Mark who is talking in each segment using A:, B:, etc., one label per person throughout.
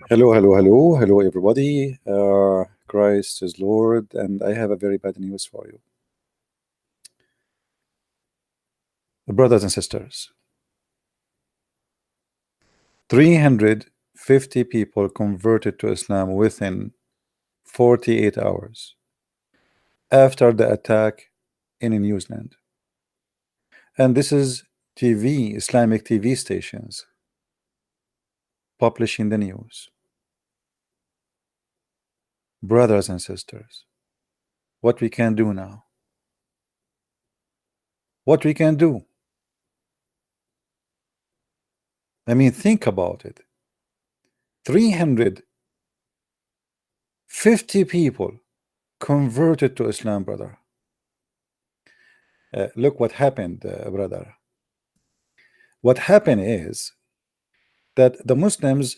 A: Hello, hello, hello, hello, everybody. Christ is Lord, and I have a very bad news for you, brothers and sisters. 350 people converted to Islam within 48 hours after the attack in New Zealand. And this is TV, Islamic TV stations publishing the news. Brothers and sisters, what we can do now? What we can do? I mean, think about it. 350 people converted to Islam, brother. Look what happened, brother. What happened is that the Muslims,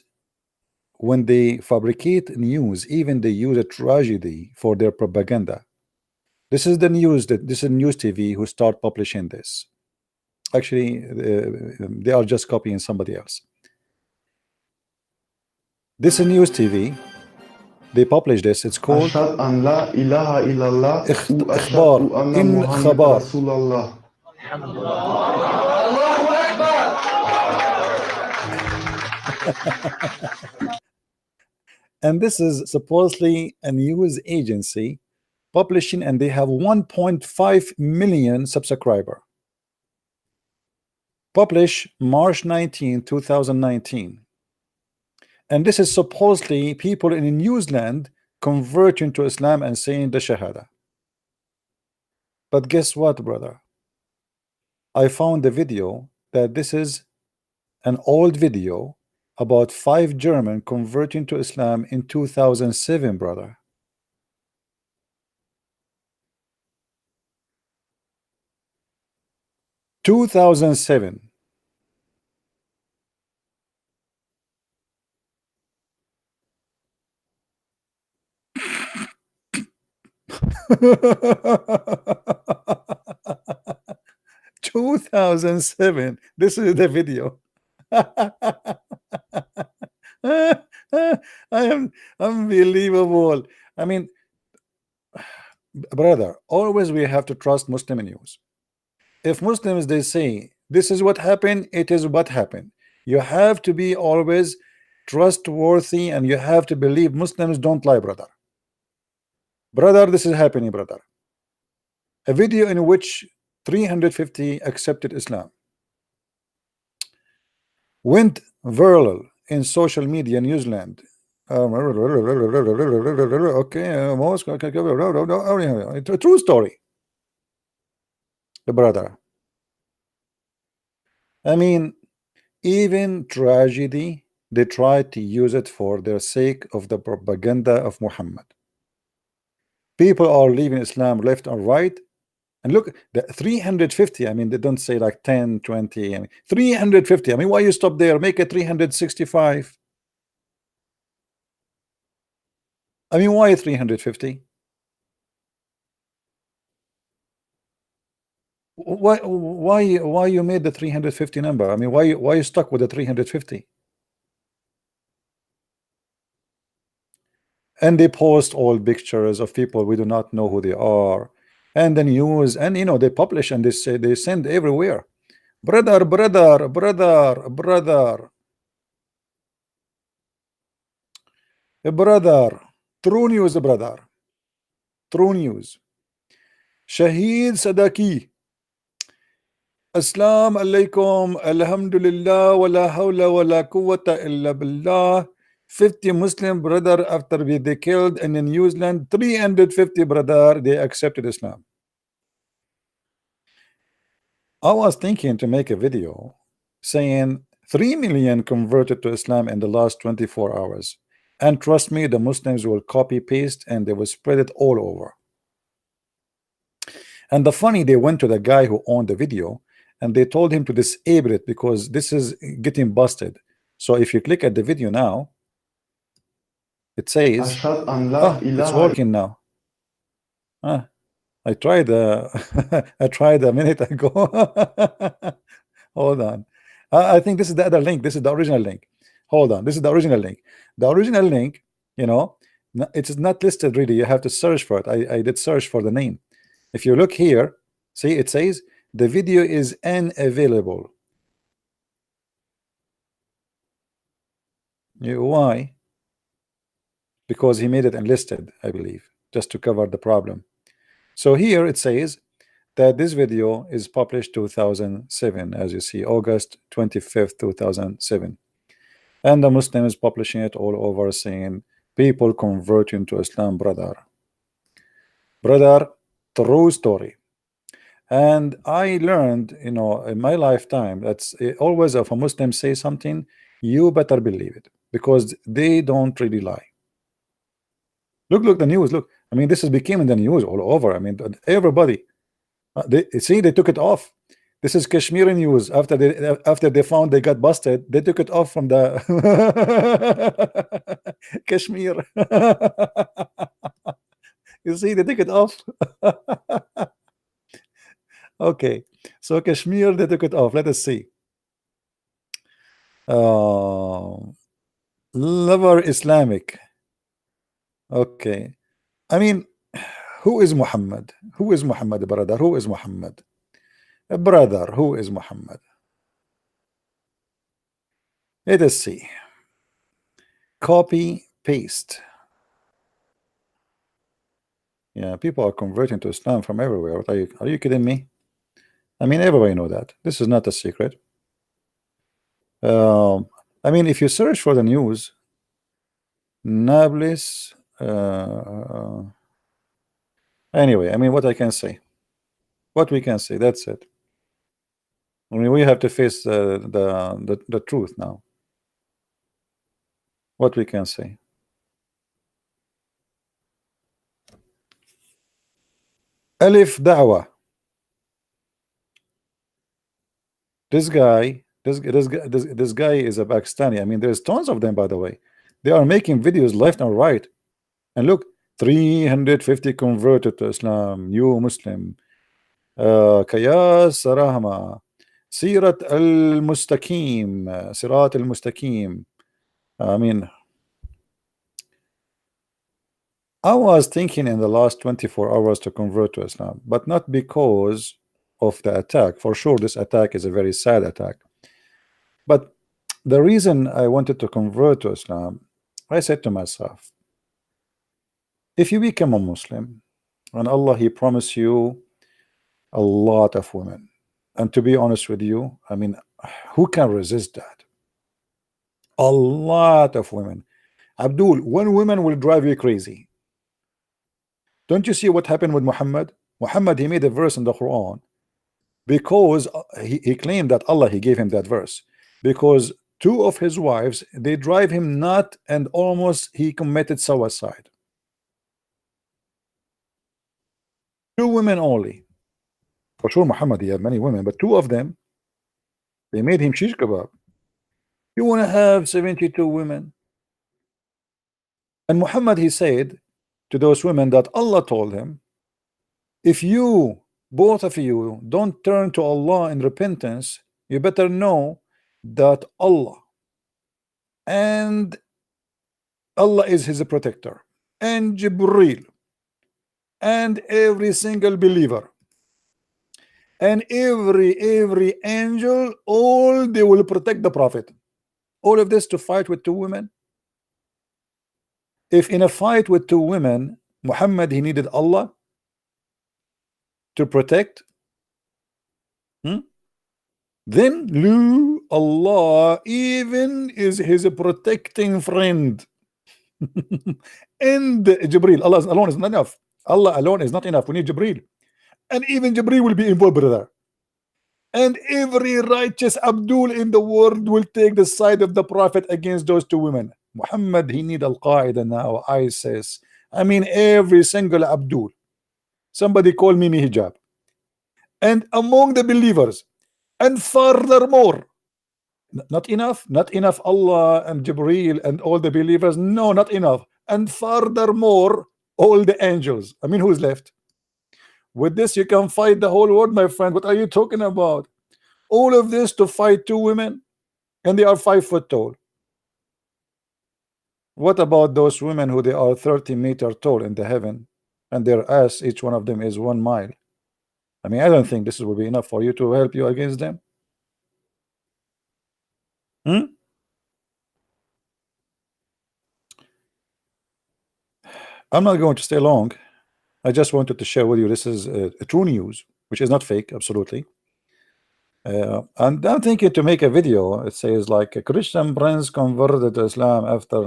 A: when they fabricate news, even they use a tragedy for their propaganda. This is the news that this is news TV who start publishing this. Actually, they are just copying somebody else. This is news TV. They publish this. It's called
B: أشهد أن لا إله إلا الله وأشهد
A: إخبار
B: أن
A: إن
B: محمد
A: خبار.
B: رسول الله.
A: And this is supposedly a news agency publishing, and they have 1.5 million subscriber. Publish March 19, 2019. And this is supposedly people in New Zealand converting to Islam and saying the Shahada. But guess what, brother? I found the video that this is an old video about 5 German converting to Islam in 2007, brother. (2007). (2007). This is the video. I am unbelievable. I mean, brother, always we have to trust Muslim news. If Muslims they say this is what happened, it is what happened. You have to be always trustworthy, and you have to believe Muslims don't lie, brother. Brother, this is happening, brother. A video in which 350 accepted Islam went viral in social media in New Zealand. Okay, a true story, brother. I mean, even tragedy, they try to use it for their sake of the propaganda of Muhammad. People are leaving Islam left and right. And look, the 350, I mean, they don't say like 10, 20, I mean, 350. I mean, why you stop there? Make it 365. I mean, why 350? Why you made the 350 number? I mean, why you stuck with the 350? And they post all pictures of people we do not know who they are, and the news, and you know, they publish and they say, they send everywhere. Brother, brother, brother, brother, brother. True news, brother. True news. Shaheed Sadaki. Assalamu alaikum, alhamdulillah, wa la hawla wa la quwwata illa billah. 50 Muslim brother after they killed in New Zealand, 350 brother, they accepted Islam. I was thinking to make a video saying 3 million converted to Islam in the last 24 hours. And trust me, the Muslims will copy paste and they will spread it all over. And the funny, they went to the guy who owned the video and they told him to disable it because this is getting busted. So if you click at the video now, it says, oh, it's working now. I tried I tried a minute ago. Hold on. I think this is the other link. This is the original link. Hold on, this is the original link. The original link, you know, it is not listed really. You have to search for it. I did search for the name. If you look here, see it says the video is unavailable. Why? Because he made it unlisted, I believe, just to cover the problem. So here it says that this video is published 2007, as you see, August 25th, 2007. And the Muslim is publishing it all over, saying people converting to Islam, brother. True story. And I learned, you know, in my lifetime, that's always if a Muslim says something, you better believe it, because they don't really lie. Look, the news. Look, I mean, this is became in the news all over. I mean, everybody. They took it off. This is Kashmiri news. After they found they got busted, they took it off from the Kashmir. You see, they took it off. Okay, so Kashmir, they took it off. Let us see. Lover Islamic. Okay, I mean, who is Muhammad? Who is Muhammad, brother? Who is Muhammad? Brother, who is Muhammad? Let us see. Copy, paste. Yeah, people are converting to Islam from everywhere. What are you kidding me? I mean, everybody know that. This is not a secret. I mean, if you search for the news, Nablus. Anyway, I mean, what I can say, what we can say, that's it. I mean, we have to face the truth now. What we can say. Alif Da'wa. This guy is a Pakistani. I mean, there's tons of them, by the way. They are making videos left and right. And look, 350 converted to Islam, new Muslim. Kayas Rahma. Sirat al-Mustaqim. Sirat al-Mustaqim. I mean, I was thinking in the last 24 hours to convert to Islam, but not because of the attack. For sure, this attack is a very sad attack. But the reason I wanted to convert to Islam, I said to myself, if you become a Muslim, and Allah, He promised you a lot of women. And to be honest with you, I mean, who can resist that? A lot of women. Abdul, one woman will drive you crazy. Don't you see what happened with Muhammad? Muhammad, he made a verse in the Quran because he claimed that Allah, He gave him that verse. Because two of his wives, they drive him nut, and almost he committed suicide. Two women only. For sure, Muhammad, he had many women, but two of them, they made him shish kebab. You want to have 72 women? And Muhammad, he said to those women that Allah told him, if you, both of you, don't turn to Allah in repentance, you better know that Allah is his protector, and Jibreel, and every single believer, and every angel, all they will protect the Prophet. All of this to fight with two women. If in a fight with two women, Muhammad, he needed Allah to protect, then Allah even is his protecting friend. And Jibreel, Allah alone is not enough. Allah alone is not enough. We need Jibreel, and even Jibreel will be involved, brother. And every righteous Abdul in the world will take the side of the Prophet against those two women. Muhammad, he need Al-Qaeda now, ISIS. I mean, every single Abdul. Somebody call Mimi Hijab. And among the believers, and furthermore, not enough Allah and Jibreel and all the believers, no, not enough. And furthermore, all the angels. I mean, who's left? With this, you can fight the whole world, my friend. What are you talking about? All of this to fight two women, and they are 5 foot tall. What about those women who they are 30-meter tall in the heaven, and their ass, each one of them is 1 mile? I mean, I don't think this will be enough for you to help you against them. Hmm? I'm not going to stay long. I just wanted to share with you this is a true news, which is not fake, absolutely. And I'm thinking to make a video. It says like a Christian prince converted to Islam after.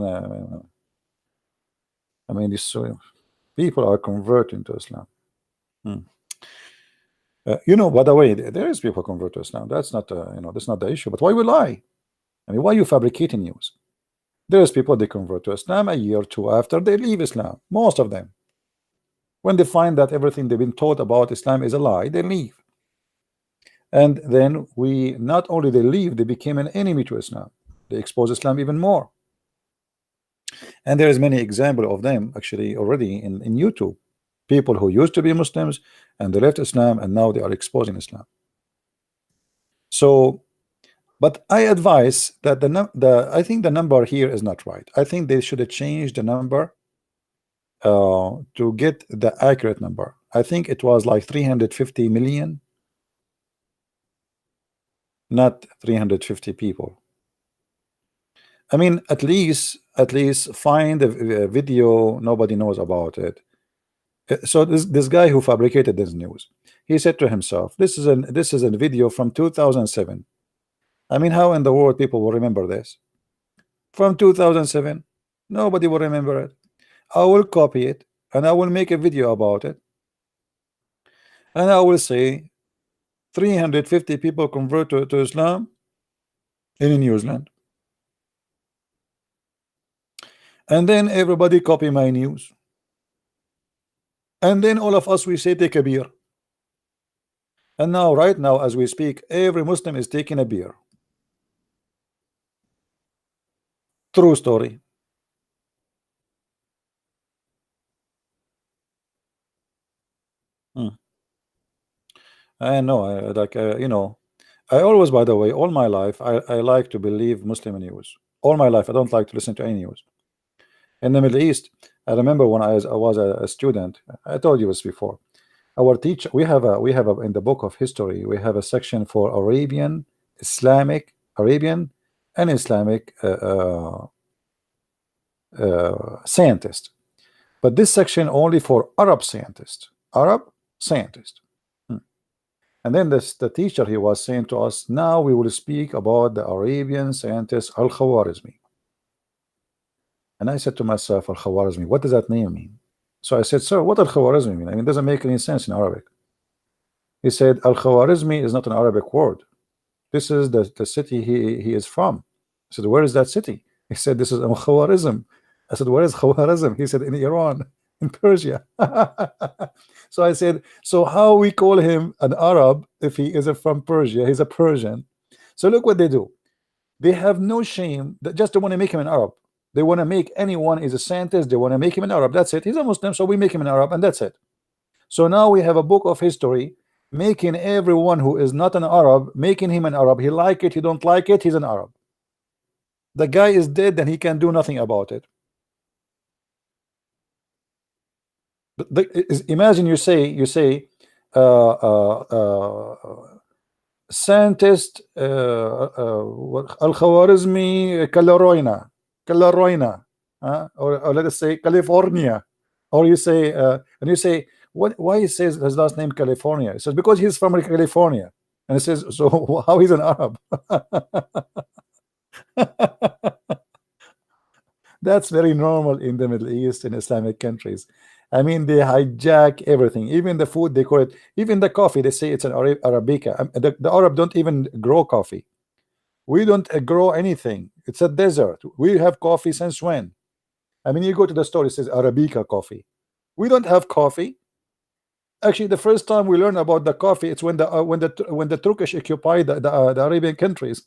A: I mean, these people are converting to Islam. You know, by the way, there is people convert to Islam. That's not, that's not the issue. But why we lie? I mean, why you fabricating news? There's people they convert to Islam a year or two after they leave Islam. Most of them, when they find that everything they've been taught about Islam is a lie, they leave. And then we not only they leave, they became an enemy to Islam. They expose Islam even more. And there is many examples of them actually already in YouTube. People who used to be Muslims and they left Islam and now they are exposing Islam. So, but I advise that I think the number here is not right. I think they should have changed the number to get the accurate number. I think it was like 350 million, not 350 people. I mean, at least find a video nobody knows about it. So this guy who fabricated this news, he said to himself, this is a video from 2007. I mean, how in the world people will remember this? From 2007, nobody will remember it. I will copy it and I will make a video about it, and I will say 350 people convert to Islam in New Zealand, and then everybody copy my news, and then all of us we say take a beer. And now right now as we speak, every Muslim is taking a beer. True story. I know, I always, by the way, all my life I like to believe Muslim news. All my life I don't like to listen to any news. In the Middle East, I remember when I was a student, I told you this before. Our teacher, we have in the book of history, we have a section for Arabian and Islamic scientists. But this section only for Arab scientists. And then the teacher, he was saying to us, now we will speak about the Arabian scientist Al-Khwarizmi. And I said to myself, Al-Khwarizmi, what does that name mean? So I said, sir, what Al-Khwarizmi mean? I mean, it doesn't make any sense in Arabic. He said, Al-Khwarizmi is not an Arabic word. This is the city he is from. I said, where is that city? He said, this is Khwarizm. I said, where is Khwarizm? He said, in Iran, in Persia. So I said, so how we call him an Arab if he isn't from Persia? He's a Persian. So look what they do. They have no shame. They just don't want to make him an Arab. They want to make anyone is a scientist. They want to make him an Arab. That's it. He's a Muslim, so we make him an Arab, and that's it. So now we have a book of history making everyone who is not an Arab, making him an Arab. He like it, he don't like it, he's an Arab. The guy is dead and he can do nothing about it. Imagine you say scientist Al-Khwarizmi Calaroina, or let us say California, or you say and you say why he says his last name California? It says because he's from California, and it says so how he's an Arab. That's very normal in the Middle East, in Islamic countries. I mean, they hijack everything, even the food they call it, even the coffee they say it's an Arabica. The Arab don't even grow coffee. We don't grow anything. It's a desert. We have coffee since when? I mean, you go to the store, it says Arabica coffee. We don't have coffee. Actually, the first time we learn about the coffee, it's when the Turkish occupied the Arabian countries.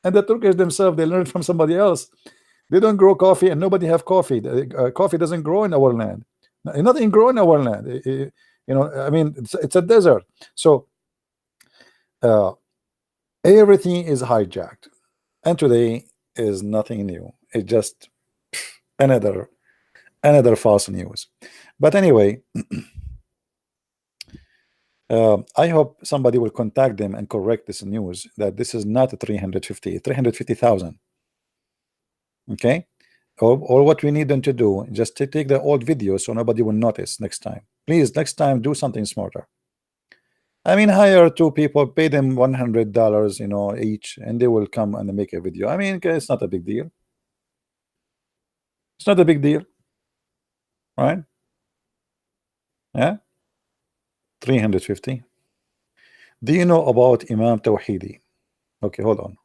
A: And the Turkish themselves, they learned from somebody else. They don't grow coffee, and nobody have coffee. Coffee doesn't grow in our land. Nothing grow in our land. I mean, it's a desert. So everything is hijacked. And today, is nothing new. It's just another false news. But anyway, I hope somebody will contact them and correct this news that this is not 350,000. Okay, or what we need them to do, just to take the old videos so nobody will notice next time. Please, next time do something smarter. I mean, hire two people, pay them $100, each, and they will come and make a video. I mean, it's not a big deal. It's not a big deal, right? Yeah, 350. Do you know about Imam Tawhidi? Okay, hold on.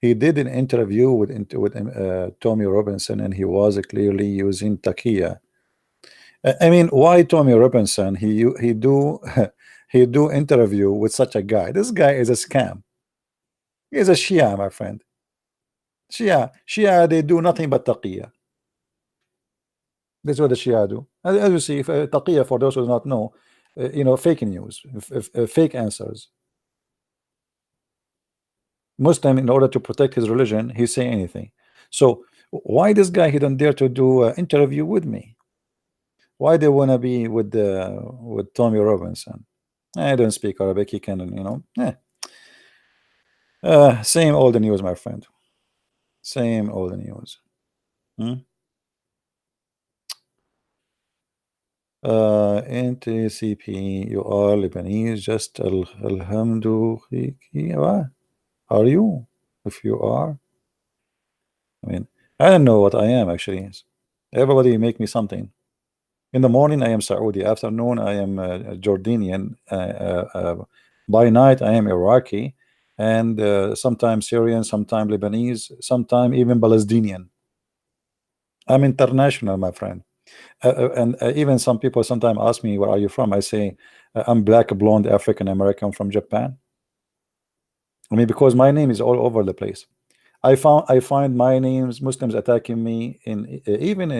A: He did an interview with Tommy Robinson, and he was clearly using taqiyya. I mean, why Tommy Robinson? He do he do interview with such a guy. This guy is a scam. He is a Shia, my friend. Shia, they do nothing but taqiyya. That's what the Shia do. As you see, if taqiyya, for those who do not know, fake news, fake answers. Muslim, in order to protect his religion, he say anything. So why this guy, he don't dare to do an interview with me? Why they want to be with Tommy Robinson? I don't speak Arabic. He can, same old news, my friend. Same old news. NTCP, you are Lebanese, just alhamdulillah. Are you? If you are, I mean, I don't know what I am actually. Everybody make me something. In the morning I am Saudi, afternoon I am Jordanian, by night I am Iraqi, and sometimes Syrian, sometimes Lebanese, sometimes even Palestinian. I'm international, my friend. And even some people sometimes ask me, where are you from? I say, I'm black, blonde, African American from Japan. I mean, because my name is all over the place. I find my names, Muslims attacking me in even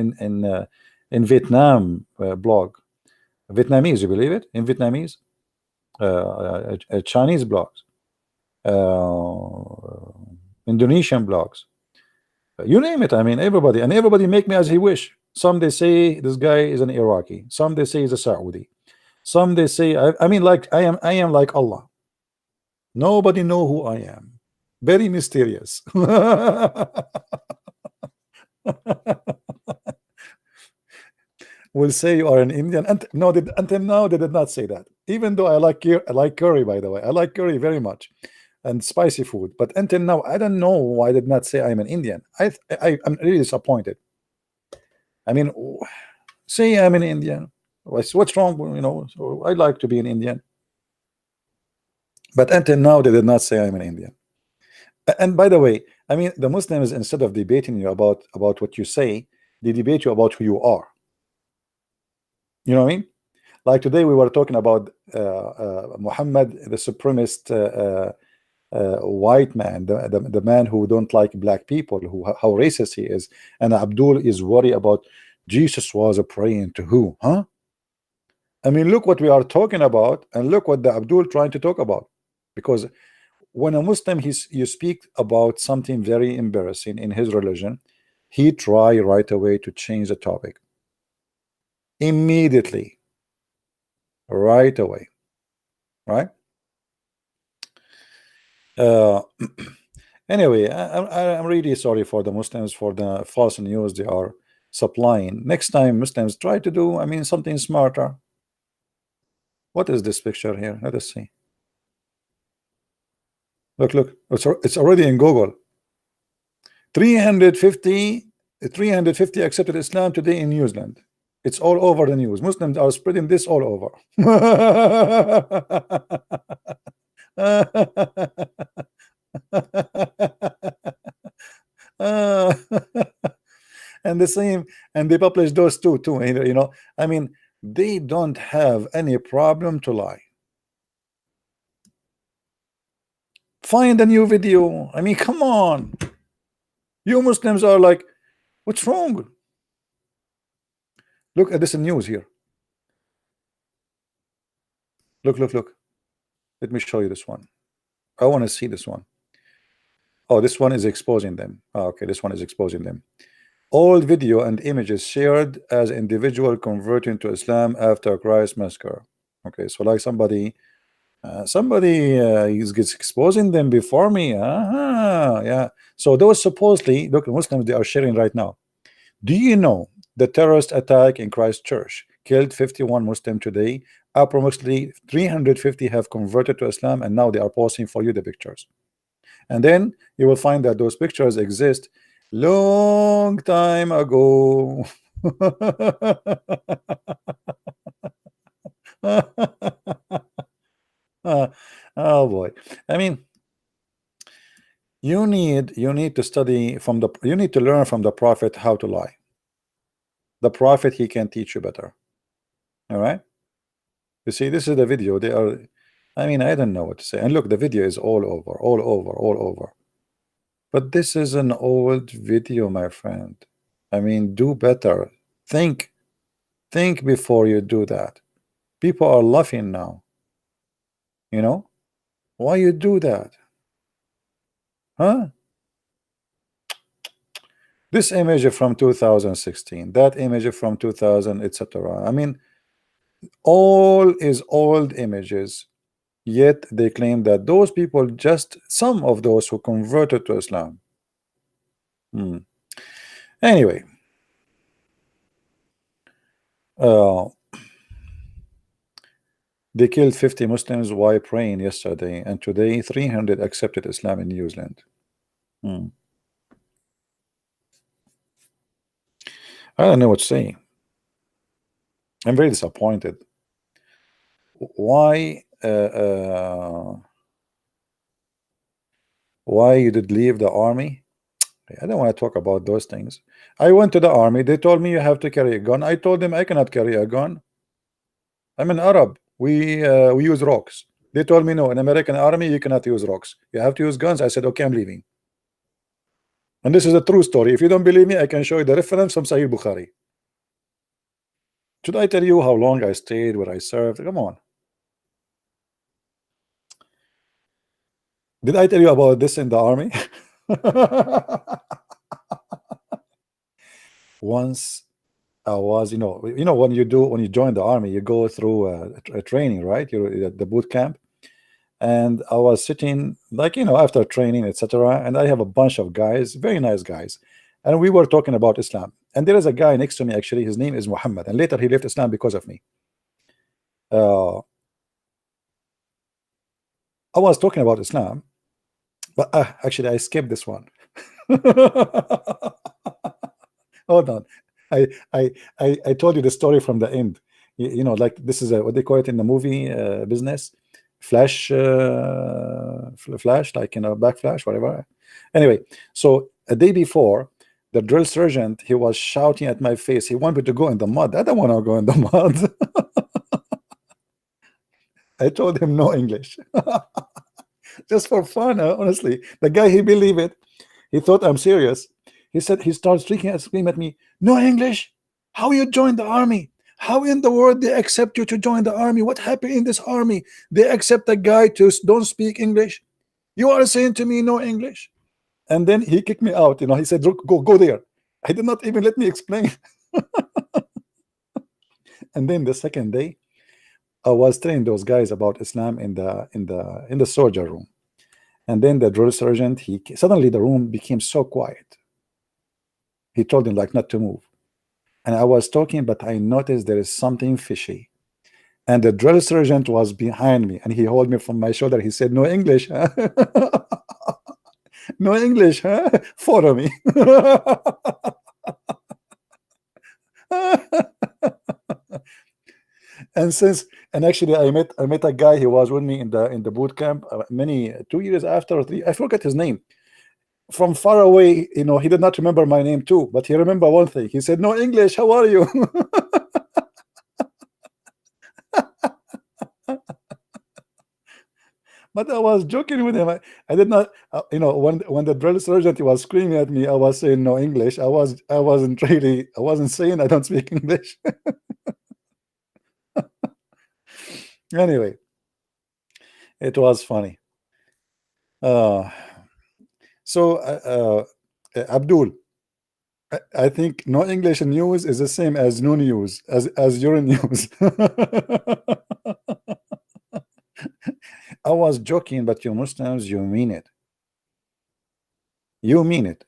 A: in Vietnam blog, Vietnamese, you believe it? In Vietnamese, Chinese blogs, Indonesian blogs, you name it. I mean, everybody make me as he wish. Some they say this guy is an Iraqi, some they say he's a Saudi, some they say I mean, like I am like Allah. Nobody know who I am. Very mysterious. Will say you are an Indian, and no, until now they did not say that. Even though I like curry, by the way, I like curry very much, and spicy food. But until now, I don't know why they did not say I'm an Indian. I'm really disappointed. I mean, say I'm an Indian. What's wrong? So I like to be an Indian. But until now, they did not say I'm an Indian. And by the way, I mean, the Muslims, instead of debating you about what you say, they debate you about who you are. You know what I mean? Like today, we were talking about Muhammad, the supremacist white man, the man who don't like black people, how racist he is, and Abdul is worried about Jesus was praying to who? Huh? I mean, look what we are talking about, and look what the Abdul trying to talk about. Because when a Muslim you speak about something very embarrassing in his religion, he try right away to change the topic immediately, right away, right? Anyway, I'm really sorry for the Muslims for the false news they are supplying. Next time Muslims try to do, I mean, something smarter. What is this picture here? Let us see. Look, it's already in Google. 350 accepted Islam today in New Zealand. It's all over the news. Muslims are spreading this all over. And the same, and they publish those too. I mean, they don't have any problem to lie. Find a new video. I mean, come on. You Muslims are like, what's wrong? Look at this news here. Look. Let me show you this one. I want to see this one. Oh, this one is exposing them. Oh, okay, this one is exposing them. All video and images shared as individual converting to Islam after Christ's massacre. Okay, so like somebody is exposing them before me. Yeah. So those supposedly, look, Muslims, they are sharing right now. Do you know the terrorist attack in Christchurch killed 51 Muslims today? Approximately 350 have converted to Islam, and now they are posting for you the pictures. And then you will find that those pictures exist long time ago. Oh boy. I mean, you need to study from the you need to learn from the prophet how to lie. The prophet, he can teach you better. All right. You see, this is the video. They are, I mean, I don't know what to say. And look, the video is all over, all over, all over. But this is an old video, my friend. I mean, do better. Think before you do that. People are laughing now. You know? Why you do that? Huh? This image from 2016, that image from 2000, etc. I mean, all is old images, yet they claim that those people, just some of those who converted to Islam. Anyway, uh, they killed 50 Muslims while praying yesterday, and today 300 accepted Islam in New Zealand. I don't know what to say. I'm very disappointed. Why you did leave the army? I don't want to talk about those things. I went to the army. They told me you have to carry a gun. I told them I cannot carry a gun. I'm an Arab. We use rocks. They told me no, in American army you cannot use rocks. You have to use guns. I said okay, I'm leaving. And this is a true story. If you don't believe me, I can show you the reference from Sahih Bukhari. Should I tell you how long I stayed, where I served? Come on. Did I tell you about this in the army? Once I was, when you join the army, you go through a training, right? You're at the boot camp. And I was sitting, like, after training, etc. And I have a bunch of guys, very nice guys, and we were talking about Islam. And there is a guy next to me, actually, his name is Muhammad, and later he left Islam because of me. I was talking about Islam, but actually I skipped this one. Hold on. I told you the story from the end. Like, this is what they call it in the movie business, flash, like, backflash, whatever. Anyway, so a day before, the drill sergeant, he was shouting at my face. He wanted to go in the mud. I don't want to go in the mud. I told him no English. Just for fun, honestly. The guy, he believed it. He thought I'm serious. He said, he started screaming at me, no English? How you joined the army? How in the world they accept you to join the army? What happened in this army? They accept a guy to don't speak English? You are saying to me no English? And then he kicked me out. He said, look, go there. I did not even let me explain. And then the second day, I was telling those guys about Islam in the soldier room. And then the drill sergeant, suddenly the room became so quiet. He told him, like, not to move. And I was talking, but I noticed there is something fishy. And the drill sergeant was behind me, and he held me from my shoulder. He said, no English, huh? No English, huh? Follow me. And actually I met a guy. He was with me in the boot camp 2 years after, or 3. I forgot his name. From far away, he did not remember my name too, but he remember one thing. He said, no English, how are you? But I was joking with him. I did not, when the drill sergeant was screaming at me, I was saying no English. I wasn't saying I don't speak English. Anyway, it was funny. So Abdul, I think no English news is the same as no news, as your news. I was joking, but you Muslims, you mean it. You mean it.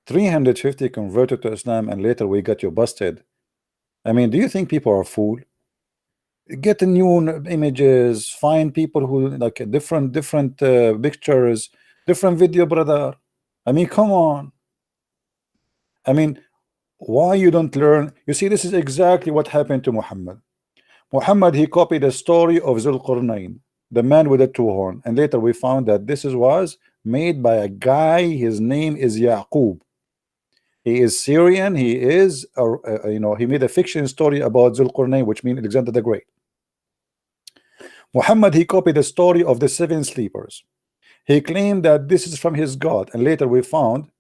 A: 350 converted to Islam, and later we got you busted. I mean, do you think people are fool? Get new images, find people who like different pictures, different video, brother. I mean, come on. I mean, why you don't learn? You see, this is exactly what happened to Muhammad. Muhammad, he copied the story of Zulqarnain, the man with the two horn, and later we found that was made by a guy. His name is Yaqub. He is Syrian. He is he made a fiction story about Zulqarnain, which means Alexander the Great. Muhammad, he copied the story of the seven sleepers. He claimed that this is from his God, and later we found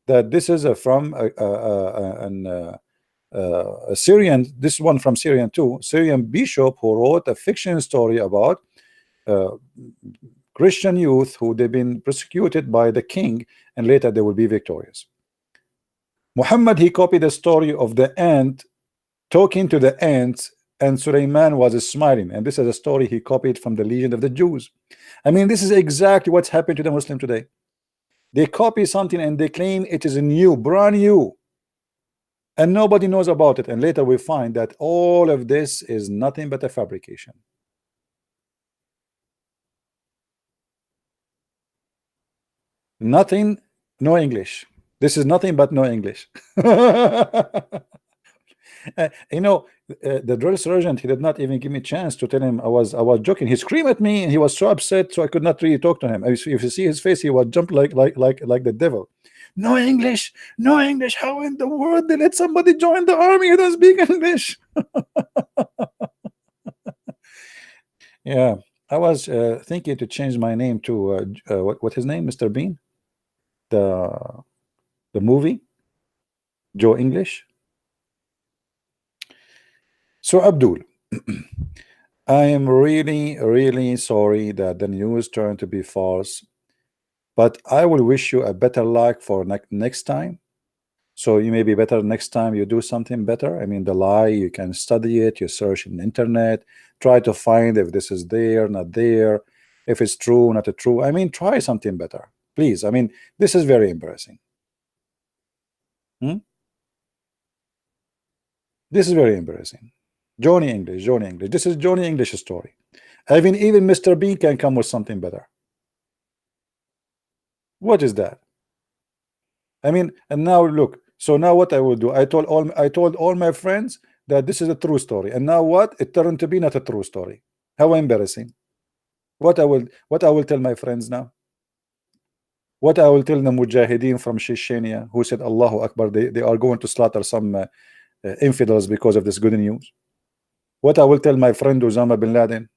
A: that this is from a Syrian, this one from Syrian too, Syrian bishop who wrote a fiction story about Christian youth who they've been persecuted by the king, and later they will be victorious. Muhammad, he copied the story of the ant talking to the ants, and Sulaiman was smiling, and this is a story he copied from the Legend of the Jews. I mean, this is exactly what's happened to the Muslim today. They copy something and they claim it is new, brand new, and nobody knows about it, and later we find that all of this is nothing but a fabrication. Nothing, no English. This is nothing but no English. The drill sergeant, he did not even give me a chance to tell him I was joking. He screamed at me and he was so upset, so I could not really talk to him. If you see his face, he would jump like the devil. No English, no English. How in the world they let somebody join the army who doesn't speak English? Yeah, I was thinking to change my name to what his name, Mr. Bean, the movie, Joe English. So Abdul, I am really sorry that the news turned to be false, but I will wish you a better luck for next time. So you may be better next time you do something better. I mean, the lie, you can study it, you search in the internet, try to find if this is there, not there, if it's true, not true. I mean, try something better, please. I mean, this is very embarrassing. This is very embarrassing. Johnny English. This is Johnny English's story. Even Mr. Bean can come with something better. What is that? I mean, and now look. So now what I will do? I told all my friends that this is a true story, and now what? It turned to be not a true story. How embarrassing! What I will tell my friends now? What I will tell the Mujahideen from Chechnya who said Allahu Akbar? They are going to slaughter some infidels because of this good news. What I will tell my friend Osama bin Laden?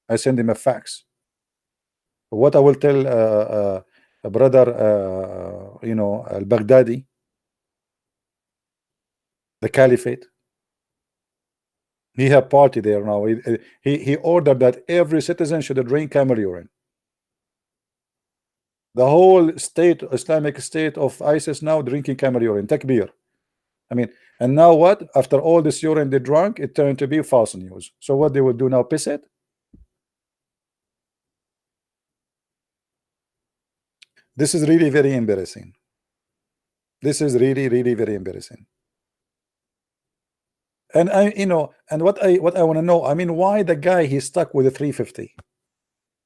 A: I send him a fax. What I will tell a brother, al-Baghdadi, the Caliphate. He have party there now. He ordered that every citizen should drink camel urine. The whole state, Islamic State of ISIS now drinking camel urine, takbir. I mean, and now what? After all this urine they drank, it turned to be false news. So what they will do now? Piss it? This is really very embarrassing. This is really very embarrassing. And and what I want to know, I mean, why the guy he's stuck with a 350?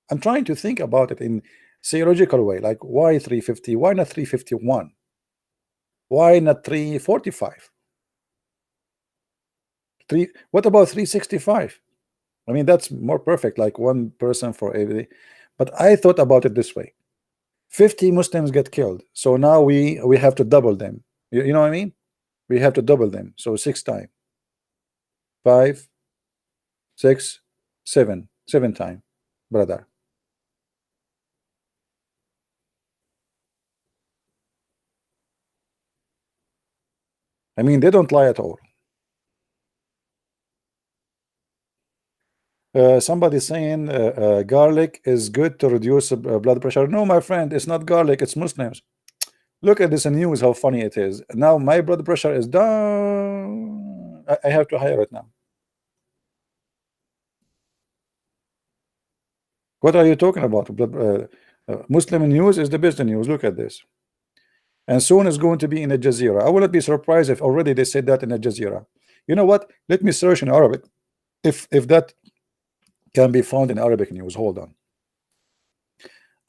A: I'm trying to think about it in theological way, like why 350? Why not 351? Why not 345? What about 365? I mean, that's more perfect, like one person for every. But I thought about it this way: 50 Muslims get killed, so now we have to double them. You know what I mean? We have to double them, so 6 times. 5, 6, 7 times, brother. I mean, they don't lie at all. Somebody saying garlic is good to reduce blood pressure. No, my friend, it's not garlic, it's Muslims. Look at this news, how funny it is. Now my blood pressure is down. I have to hire it now. What are you talking about? Muslim news is the best news. Look at this. And soon it's going to be in Al Jazeera. I will not be surprised if already they said that in Al Jazeera. You know what? Let me search in Arabic if that can be found in Arabic news. Hold on.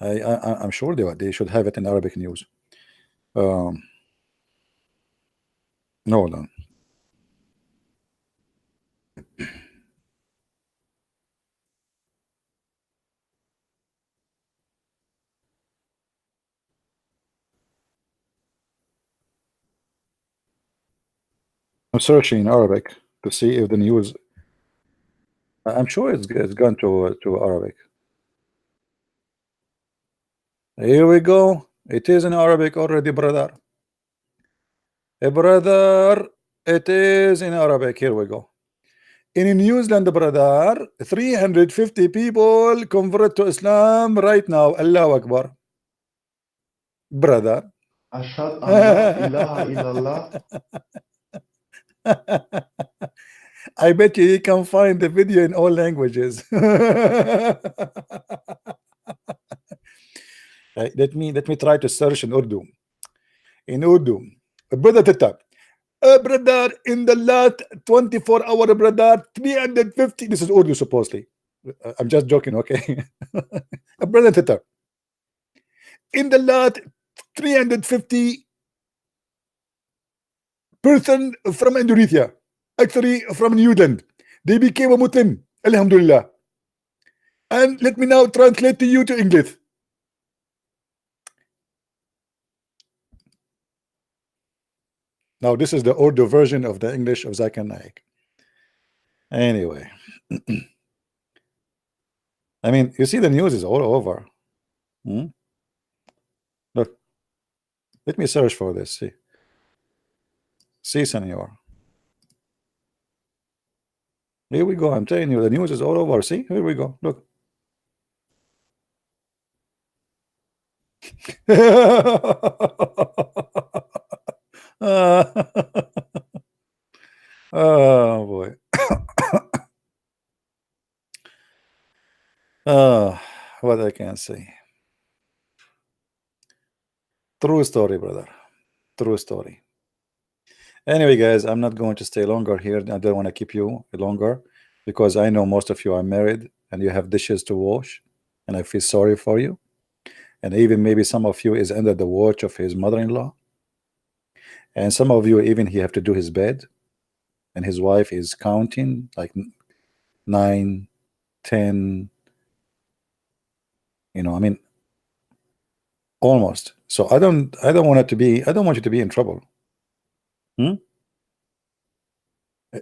A: I'm sure they should have it in Arabic news. No, hold on. I'm searching in Arabic to see if the news. I'm sure it's gone to Arabic. Here we go. It is in Arabic already, brother. Brother, it is in Arabic. Here we go. In New Zealand, brother, 350 people convert to Islam right now. Allahu Akbar. Brother.
B: أشهد أن لا إله إلا الله.
A: I bet you can find the video in all languages. Let me try to search in Urdu. In Urdu, brother Tata, brother, in the last 24 hours, brother, 350. This is Urdu supposedly. I'm just joking, okay? Brother Tata, in the last 350 person from Indonesia, actually from New Zealand, they became a Muslim. Alhamdulillah. And let me now translate to you to English. Now this is the Urdu version of the English of Zakir Naik. Anyway, I mean, you see the news is all over. Look, let me search for this. See, senor. Here we go. I'm telling you, the news is all over. See, here we go. Look. Oh boy. What I can say. True story, brother. True story. Anyway, guys, I'm not going to stay longer here. I don't want to keep you longer because I know most of you are married and you have dishes to wash, and I feel sorry for you. And even maybe some of you is under the watch of his mother-in-law, and some of you even he have to do his bed, and his wife is counting like 9, 10. You know, I mean, almost. So I don't want it to be. I don't want you to be in trouble. Do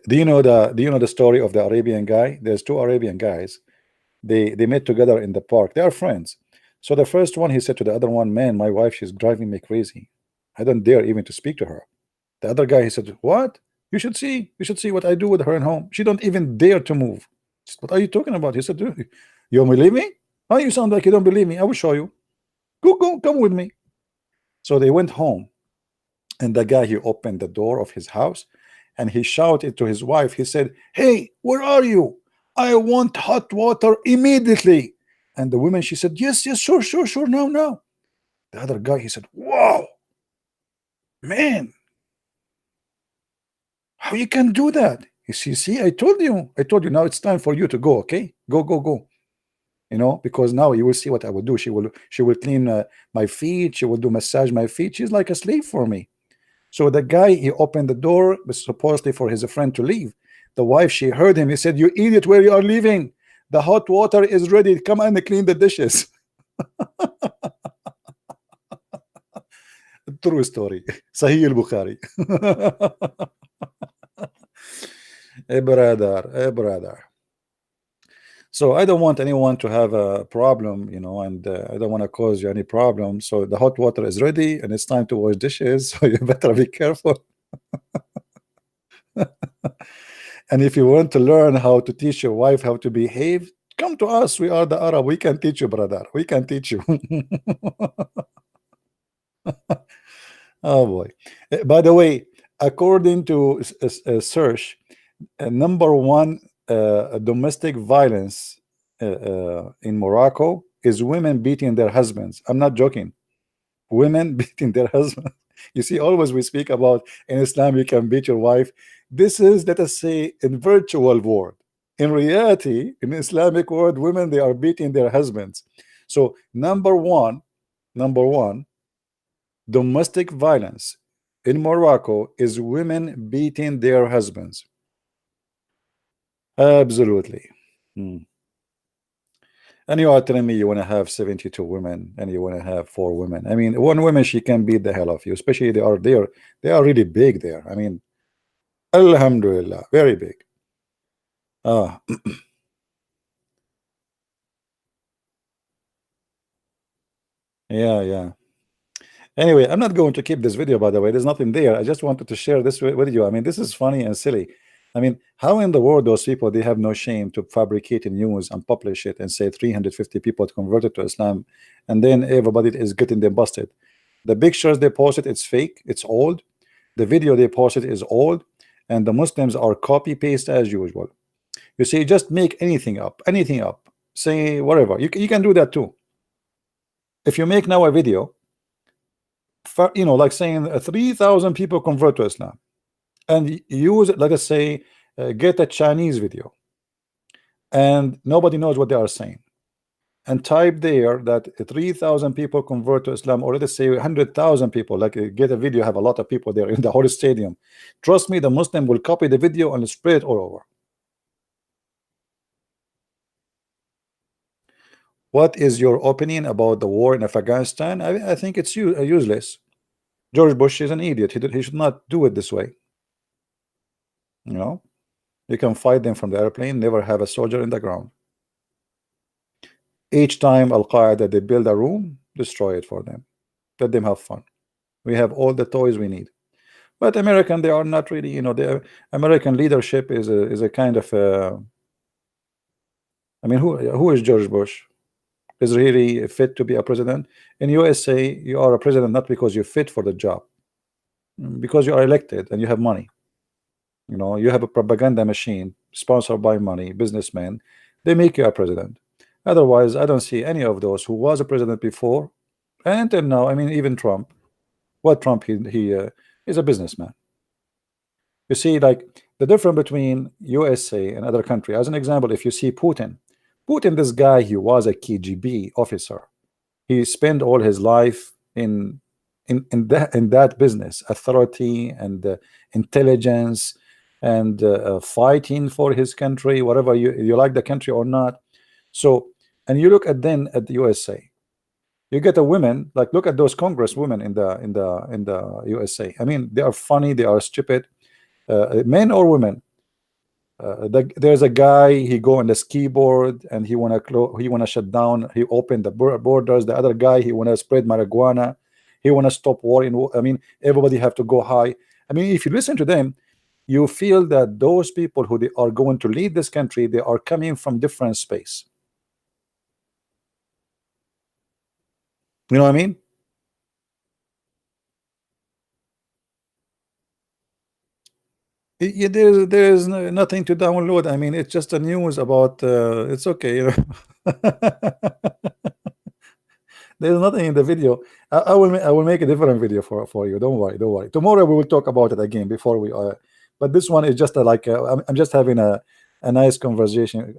A: you know the story of the Arabian guy? There's two Arabian guys. They met together in the park. They are friends. So the first one, he said to the other one, man, my wife, she's driving me crazy. I don't dare even to speak to her. The other guy, he said, what? You should see what I do with her at home. She don't even dare to move. Said, what are you talking about? He said, you don't believe me? Oh, you sound like you don't believe me. I will show you. Go, come with me. So they went home, and the guy, he opened the door of his house, and he shouted to his wife. He said, hey, where are you? I want hot water immediately. And the woman, she said, yes, sure, no. The other guy, he said, wow, man, how you can do that? You see, I told you, now it's time for you to go, okay? Go. You know, because now you will see what I will do. She will clean my feet. She will do massage my feet. She's like a slave for me. So the guy, he opened the door supposedly for his friend to leave. The wife, she heard him. He said, you idiot, where you are leaving? The hot water is ready. Come and clean the dishes. True story. Sahih al-Bukhari. Hey brother. So I don't want anyone to have a problem, you know, and I don't want to cause you any problem. So the hot water is ready and it's time to wash dishes. So you better be careful. And if you want to learn how to teach your wife how to behave, come to us. We are the Arab. We can teach you, brother. We can teach you. Oh boy. By the way, according to search, number one domestic violence in Morocco is women beating their husbands. I'm not joking. Women beating their husbands. You see, always we speak about in Islam you can beat your wife. This is, let us say, in virtual world. In reality, in Islamic world, women, they are beating their husbands. So number one domestic violence in Morocco is women beating their husbands. Absolutely. Hmm. And you are telling me you want to have 72 women and you want to have 4 women. I mean, one woman, she can beat the hell of you, especially they are there. They are really big there. I mean, Alhamdulillah, very big. Ah, yeah. Anyway, I'm not going to keep this video, by the way. There's nothing there. I just wanted to share this with you. I mean, this is funny and silly. I mean, how in the world those people, they have no shame to fabricate news and publish it and say 350 people converted to Islam, and then everybody is getting them busted. The pictures they posted, it's fake, it's old. The video they posted is old, and the Muslims are copy paste as usual. You see, just make anything up, say whatever. You can do that too. If you make now a video, you know, like saying 3,000 people convert to Islam, and use it, let us say, get a Chinese video, and nobody knows what they are saying, and type there that 3,000 people convert to Islam, or let us say 100,000 people, like get a video, have a lot of people there in the whole stadium. Trust me, the Muslim will copy the video and spread it all over. What is your opinion about the war in Afghanistan? I think it's useless. George Bush is an idiot. He should not do it this way. You know, you can fight them from the airplane, never have a soldier in the ground. Each time Al-Qaeda they build a room, destroy it for them. Let them have fun. We have all the toys we need. But American, they are not really, you know, the American leadership is a kind of I mean, who is George Bush? Is he really fit to be a president? In USA, you are a president not because you're fit for the job, because you are elected and you have money. You know, you have a propaganda machine sponsored by money, businessmen. They make you a president. Otherwise, I don't see any of those who was a president before and until now. I mean, even Trump. What Trump? He is a businessman. You see, like the difference between USA and other country. As an example, if you see Putin, this guy, he was a KGB officer. He spent all his life in that business, authority and intelligence and fighting for his country, whatever you like the country or not. So, and you look at then at the USA, you get a women, like look at those Congress women in the USA. I mean, they are funny, they are stupid, men or women. There's a guy, he go on the ski board and he wanna shut down, he opened the borders. The other guy, he wanna spread marijuana, he wanna stop war in. I mean, everybody have to go high. I mean, if you listen to them, you feel that those people who they are going to lead this country, they are coming from different space. You know what I mean? There's nothing to download. I mean, it's just a news about it's okay, you know. There's nothing in the video. I will make a different video for you. Don't worry. Tomorrow we will talk about it again before we but this one is just I'm just having a nice conversation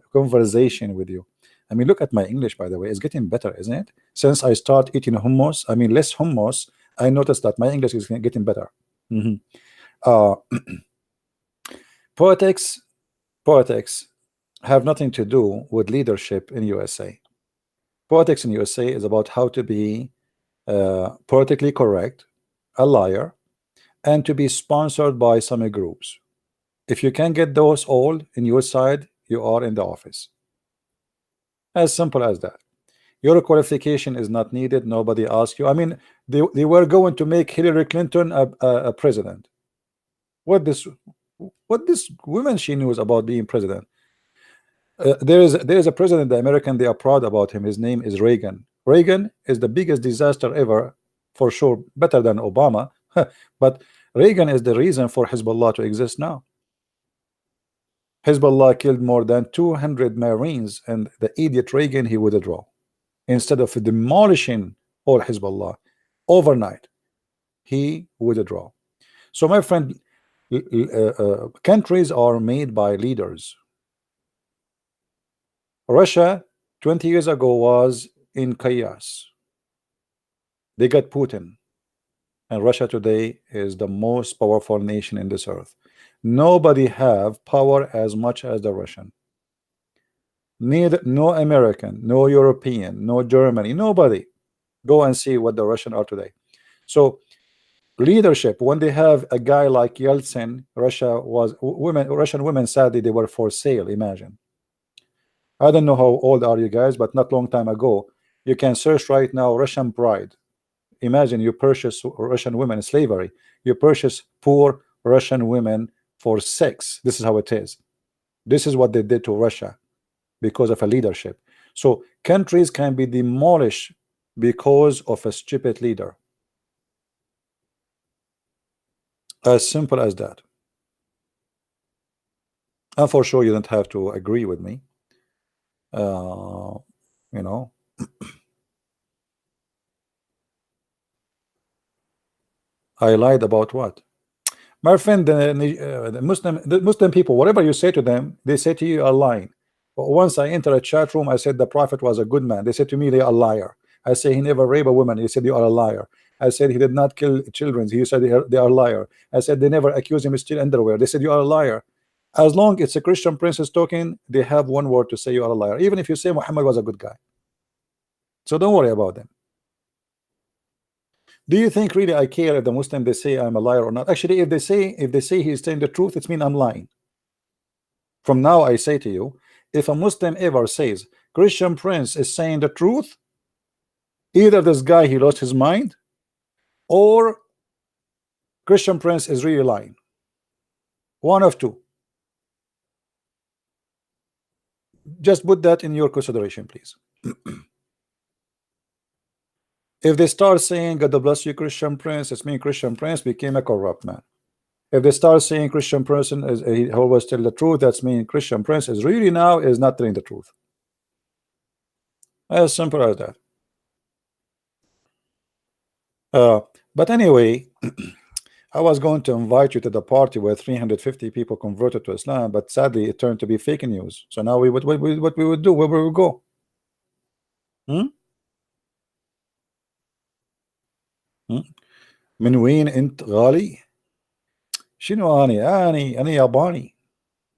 A: with you. I mean, look at my English, by the way. It's getting better, isn't it? Since I start eating hummus, I mean less hummus, I noticed that my English is getting better. Politics have nothing to do with leadership in USA. Politics in USA is about how to be politically correct, a liar, and to be sponsored by some groups. If you can get those all in your side, you are in the office. As simple as that. Your qualification is not needed. Nobody asked you. I mean, they were going to make Hillary Clinton a president. What this woman she knows about being president? There is a president, the American, they are proud about him. His name is Reagan. Reagan is the biggest disaster ever, for sure, better than Obama. But Reagan is the reason for Hezbollah to exist now. Hezbollah killed more than 200 Marines, and the idiot Reagan, he withdraw. Instead of demolishing all Hezbollah overnight, he withdraw. So my friend, countries are made by leaders. Russia 20 years ago was in chaos. They got Putin, and Russia today is the most powerful nation in this earth. Nobody have power as much as the Russian. Neither, no American, no European, no Germany, nobody. Go and see what the Russian are today. So leadership, when they have a guy like Yeltsin, Russian women, sadly, they were for sale. Imagine. I don't know how old are you guys, but not long time ago, you can search right now Russian bride. Imagine you purchase Russian women in slavery. You purchase poor Russian women for sex. This is how it is. This is what they did to Russia because of a leadership. So countries can be demolished because of a stupid leader. As simple as that. And for sure, you don't have to agree with me. You know. I lied about what? My friend, the Muslim people, whatever you say to them, they say to you, you are lying. But once I enter a chat room, I said the prophet was a good man. They said to me, they are a liar. I say he never raped a woman. He said you are a liar. I said he did not kill children. He said they are a liar. I said they never accused him of stealing underwear. They said you are a liar. As long as it's a Christian princess talking, they have one word to say you are a liar. Even if you say Muhammad was a good guy. So don't worry about them. Do you think really I care if the Muslim they say I'm a liar or not? Actually, if they say he's telling the truth, it means I'm lying. From now I say to you, if a Muslim ever says Christian Prince is saying the truth, either this guy he lost his mind, or Christian Prince is really lying. One of two. Just put that in your consideration, please. If they start saying God bless you Christian Prince, it's mean Christian Prince became a corrupt man. If they start saying Christian person is he always tell the truth, that's mean Christian Prince is really now is not telling the truth. As simple as that. But anyway, I was going to invite you to the party where 350 people converted to Islam, but sadly it turned to be fake news. So now what we would do, where we would go? من وين انت غالي؟ شنو أنا ياباني.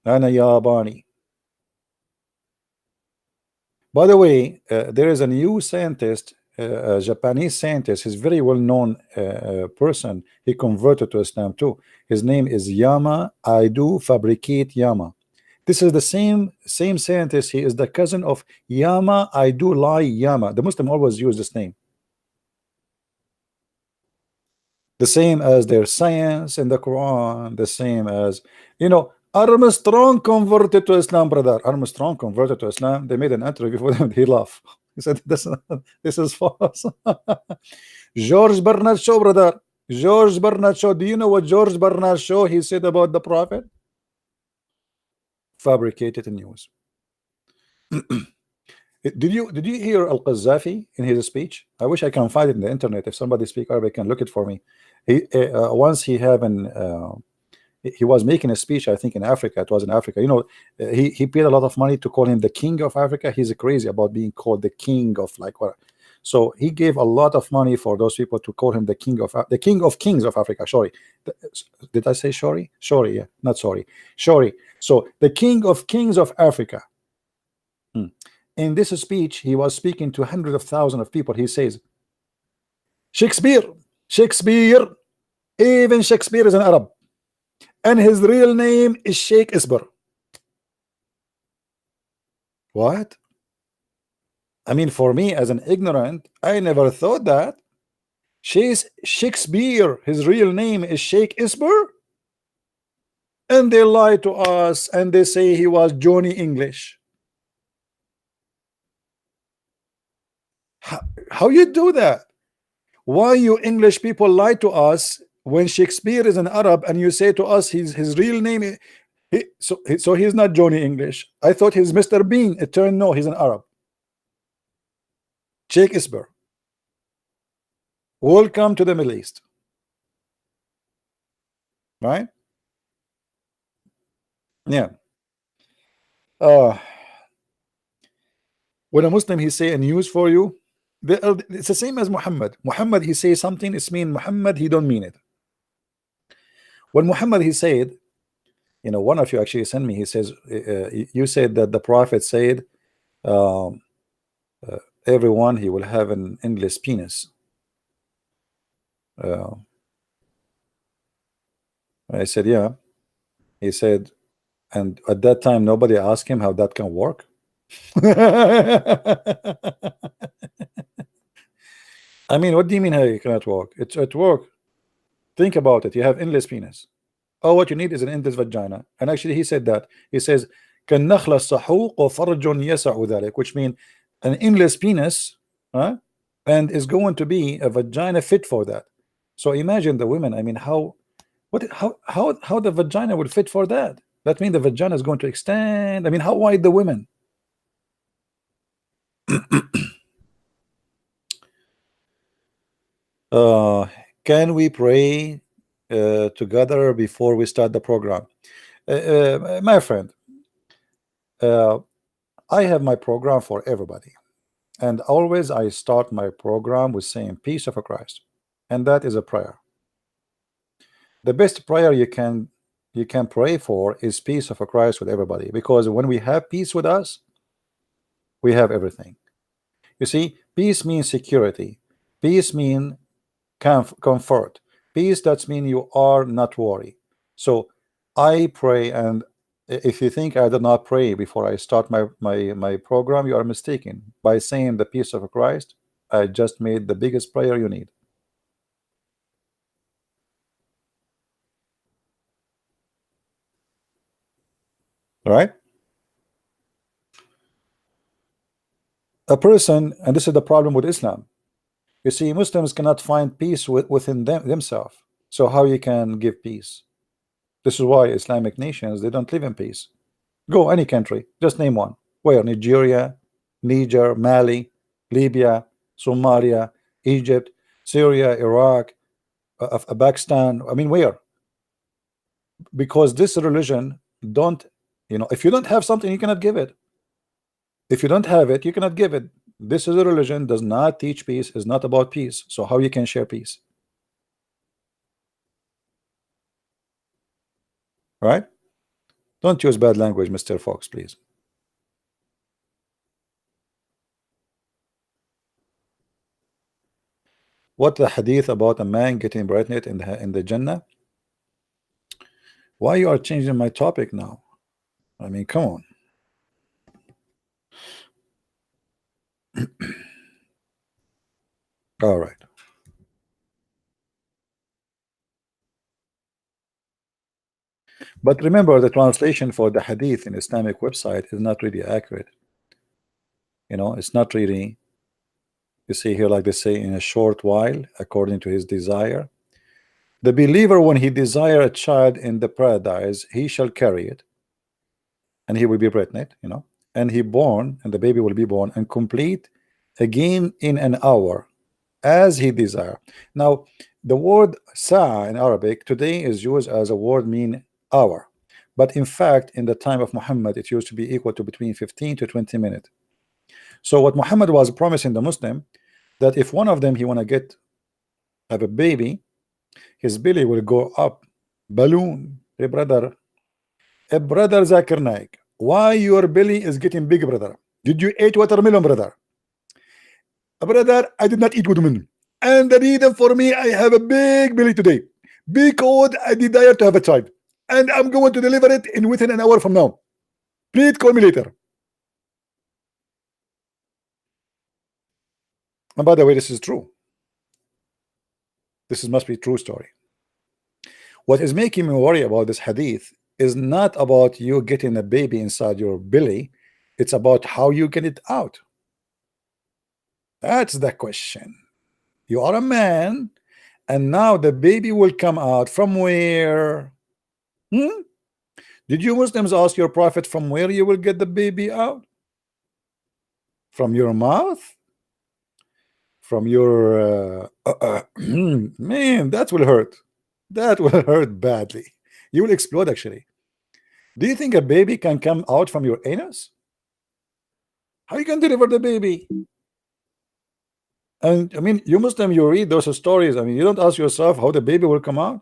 A: أنا ياباني. By the way, there is a new scientist, a Japanese scientist. He's very well known person. He converted to Islam too. His name is Yama. I do fabricate Yama. This is the same scientist. He is the cousin of Yama. I do lie Yama. The Muslim always use this name. The same as their science in the Quran. The same as, you know, Armstrong converted to Islam, brother. Armstrong converted to Islam. They made an interview with him. He laughed. He said, this is false. George Bernard Shaw, brother. George Bernard Shaw. Do you know what George Bernard Shaw he said about the Prophet? Fabricated news. Did you hear Al-Qaddafi in his speech? I wish I can find it in the internet. If somebody speak Arabic, can look it for me. He once he was making a speech, I think in Africa. It was in Africa. You know, he paid a lot of money to call him the king of Africa. He's crazy about being called the king of like what. So he gave a lot of money for those people to call him the king of kings of Africa. Sorry, did I say sorry? Sorry, yeah, not sorry. Sorry. So the king of kings of Africa. In this speech, he was speaking to hundreds of thousands of people. He says, Shakespeare, even Shakespeare is an Arab. And his real name is Sheikh Isber. What? I mean, for me as an ignorant, I never thought that. Shakespeare, his real name is Sheikh Isber. And they lie to us and they say he was Johnny English. How you do that? Why you English people lie to us When Shakespeare is an Arab and you say to us his real name, so he's not Johnny English. I thought he's Mr. Bean. It turned no, he's an Arab. Shakespeare. Welcome to the Middle East. Right? Yeah. When a Muslim he say a news for you, it's the same as Muhammad. Muhammad he say something, it's mean Muhammad he don't mean it. When Muhammad he said, you know, one of you actually sent me, he says, you said that the prophet said, um, everyone he will have an endless penis. I said, yeah. He said, and at that time nobody asked him how that can work. I mean, what do you mean how you cannot walk? It's at work. Think about it. You have endless penis. Oh, what you need is an endless vagina. And actually, he said that. He says, كالنخلة السحوق وفرج يسع ذلك, which means an endless penis, huh? And is going to be a vagina fit for that. So imagine the women. I mean, how the vagina would fit for that? That means the vagina is going to extend. I mean, how wide the women? Can we pray together before we start the program? My friend, I have my program for everybody, and always I start my program with saying peace of Christ, and that is a prayer. The best prayer you can pray for is peace of Christ with everybody, because when we have peace with us, we have everything. You see, peace means security. Peace means comfort. Peace, that means you are not worried. So I pray, and if you think I did not pray before I start my program, you are mistaken. By saying the peace of Christ, I just made the biggest prayer you need. All right? A person, and this is the problem with Islam. You see, Muslims cannot find peace within themselves. So how you can give peace? This is why Islamic nations, they don't live in peace. Go any country, just name one. Where? Nigeria, Niger, Mali, Libya, Somalia, Egypt, Syria, Iraq, Pakistan. I mean, where? Because this religion don't, you know, if you don't have something, you cannot give it. If you don't have it, you cannot give it. This is a religion, does not teach peace, is not about peace. So how you can share peace? Right? Don't use bad language, Mr. Fox, please. What the hadith about a man getting pregnant in the Jannah? Why you are changing my topic now? I mean, come on. All right. But remember, the translation for the hadith in Islamic website is not really accurate. You know, it's not really. You see here, like they say, in a short while, according to his desire. The believer, when he desire a child in the paradise, he shall carry it, and he will be pregnant, you know, and he born, and the baby will be born and complete again in an hour, as he desire. Now, the word sa in Arabic today is used as a word mean hour, but in fact, in the time of Muhammad, it used to be equal to between 15 to 20 minutes. So what Muhammad was promising the Muslim, that if one of them he want to have a baby, his belly will go up, balloon. Hey brother, Zakir Naik, why your belly is getting big, brother? Did you eat watermelon, brother? Brother, I did not eat watermelon, and the reason for me, I have a big belly today because I desire to have a child, and I'm going to deliver it in within an hour from now. Please call me later. And by the way, this is true. This must be a true story. What is making me worry about this hadith is not about you getting a baby inside your belly. It's about how you get it out. That's the question. You are a man, And now the baby will come out from where? Hmm? Did you Muslims ask your prophet from where you will get the baby out? From your mouth? From your man, that will hurt. That will hurt badly. You will explode actually. Do you think a baby can come out from your anus? How you can deliver the baby? And I mean, you Muslim, you read those stories. I mean, you don't ask yourself how the baby will come out.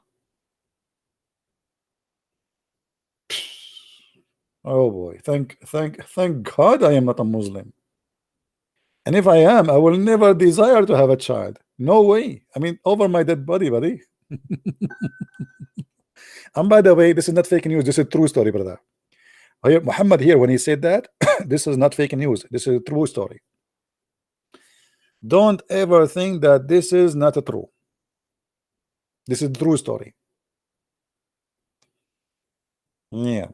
A: Oh boy, thank God I am not a Muslim. And if I am, I will never desire to have a child. No way. I mean, over my dead body, buddy. And by the way, this is not fake news. This is a true story, brother. Muhammad here, when he said that, this is not fake news. This is a true story. Don't ever think that this is not a true. This is a true story. Yeah.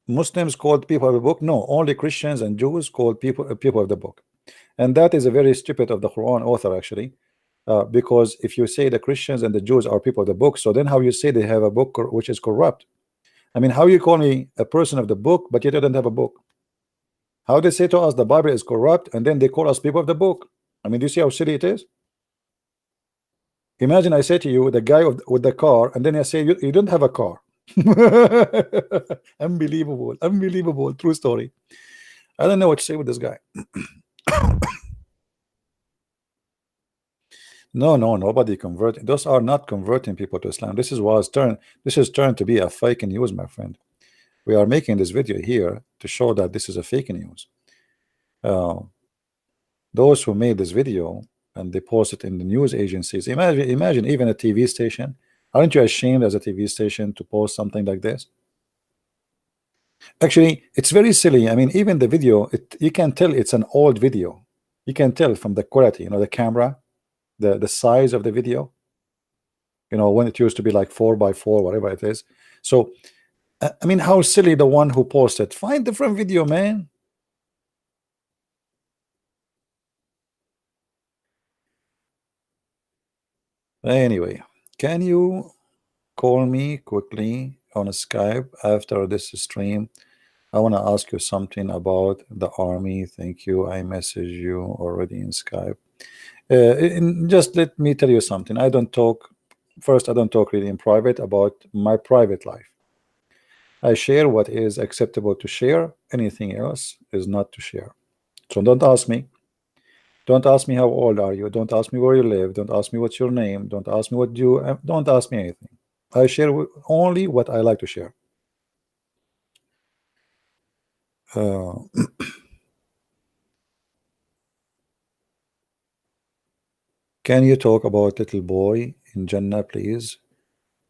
A: Muslims called people of the book? No, only Christians and Jews called people of the book. And that is a very stupid of the Quran author actually. Because if you say the Christians and the Jews are people of the book, so then how you say they have a book which is corrupt? I mean, how you call me a person of the book, but yet you don't have a book? How they say to us the Bible is corrupt, and then they call us people of the book? I mean, do you see how silly it is? Imagine I say to you, the guy with the car, and then I say you don't have a car. Unbelievable, unbelievable, true story. I don't know what to say with this guy. No, nobody converting. Those are not converting people to Islam. This is turned to be a fake news, my friend. We are making this video here to show that this is a fake news. Those who made this video and they post it in the news agencies, imagine even a TV station. Aren't you ashamed as a TV station to post something like this? Actually, it's very silly. I mean, even the video, you can tell it's an old video. You can tell from the quality, you know, the camera, the size of the video, you know, when it used to be like 4x4, whatever it is. So I mean, how silly the one who posted. Find different video, man. Anyway, can you call me quickly on Skype after this stream? I want to ask you something about the army. Thank you. I message you already in Skype. Just let me tell you something. I don't talk really in private about my private life. I share what is acceptable to share. Anything else is not to share. So don't ask me. Don't ask me how old are you. Don't ask me where you live. Don't ask me what's your name. Don't ask me what you. Don't ask me anything. I share only what I like to share. Can you talk about little boy in Jannah, please?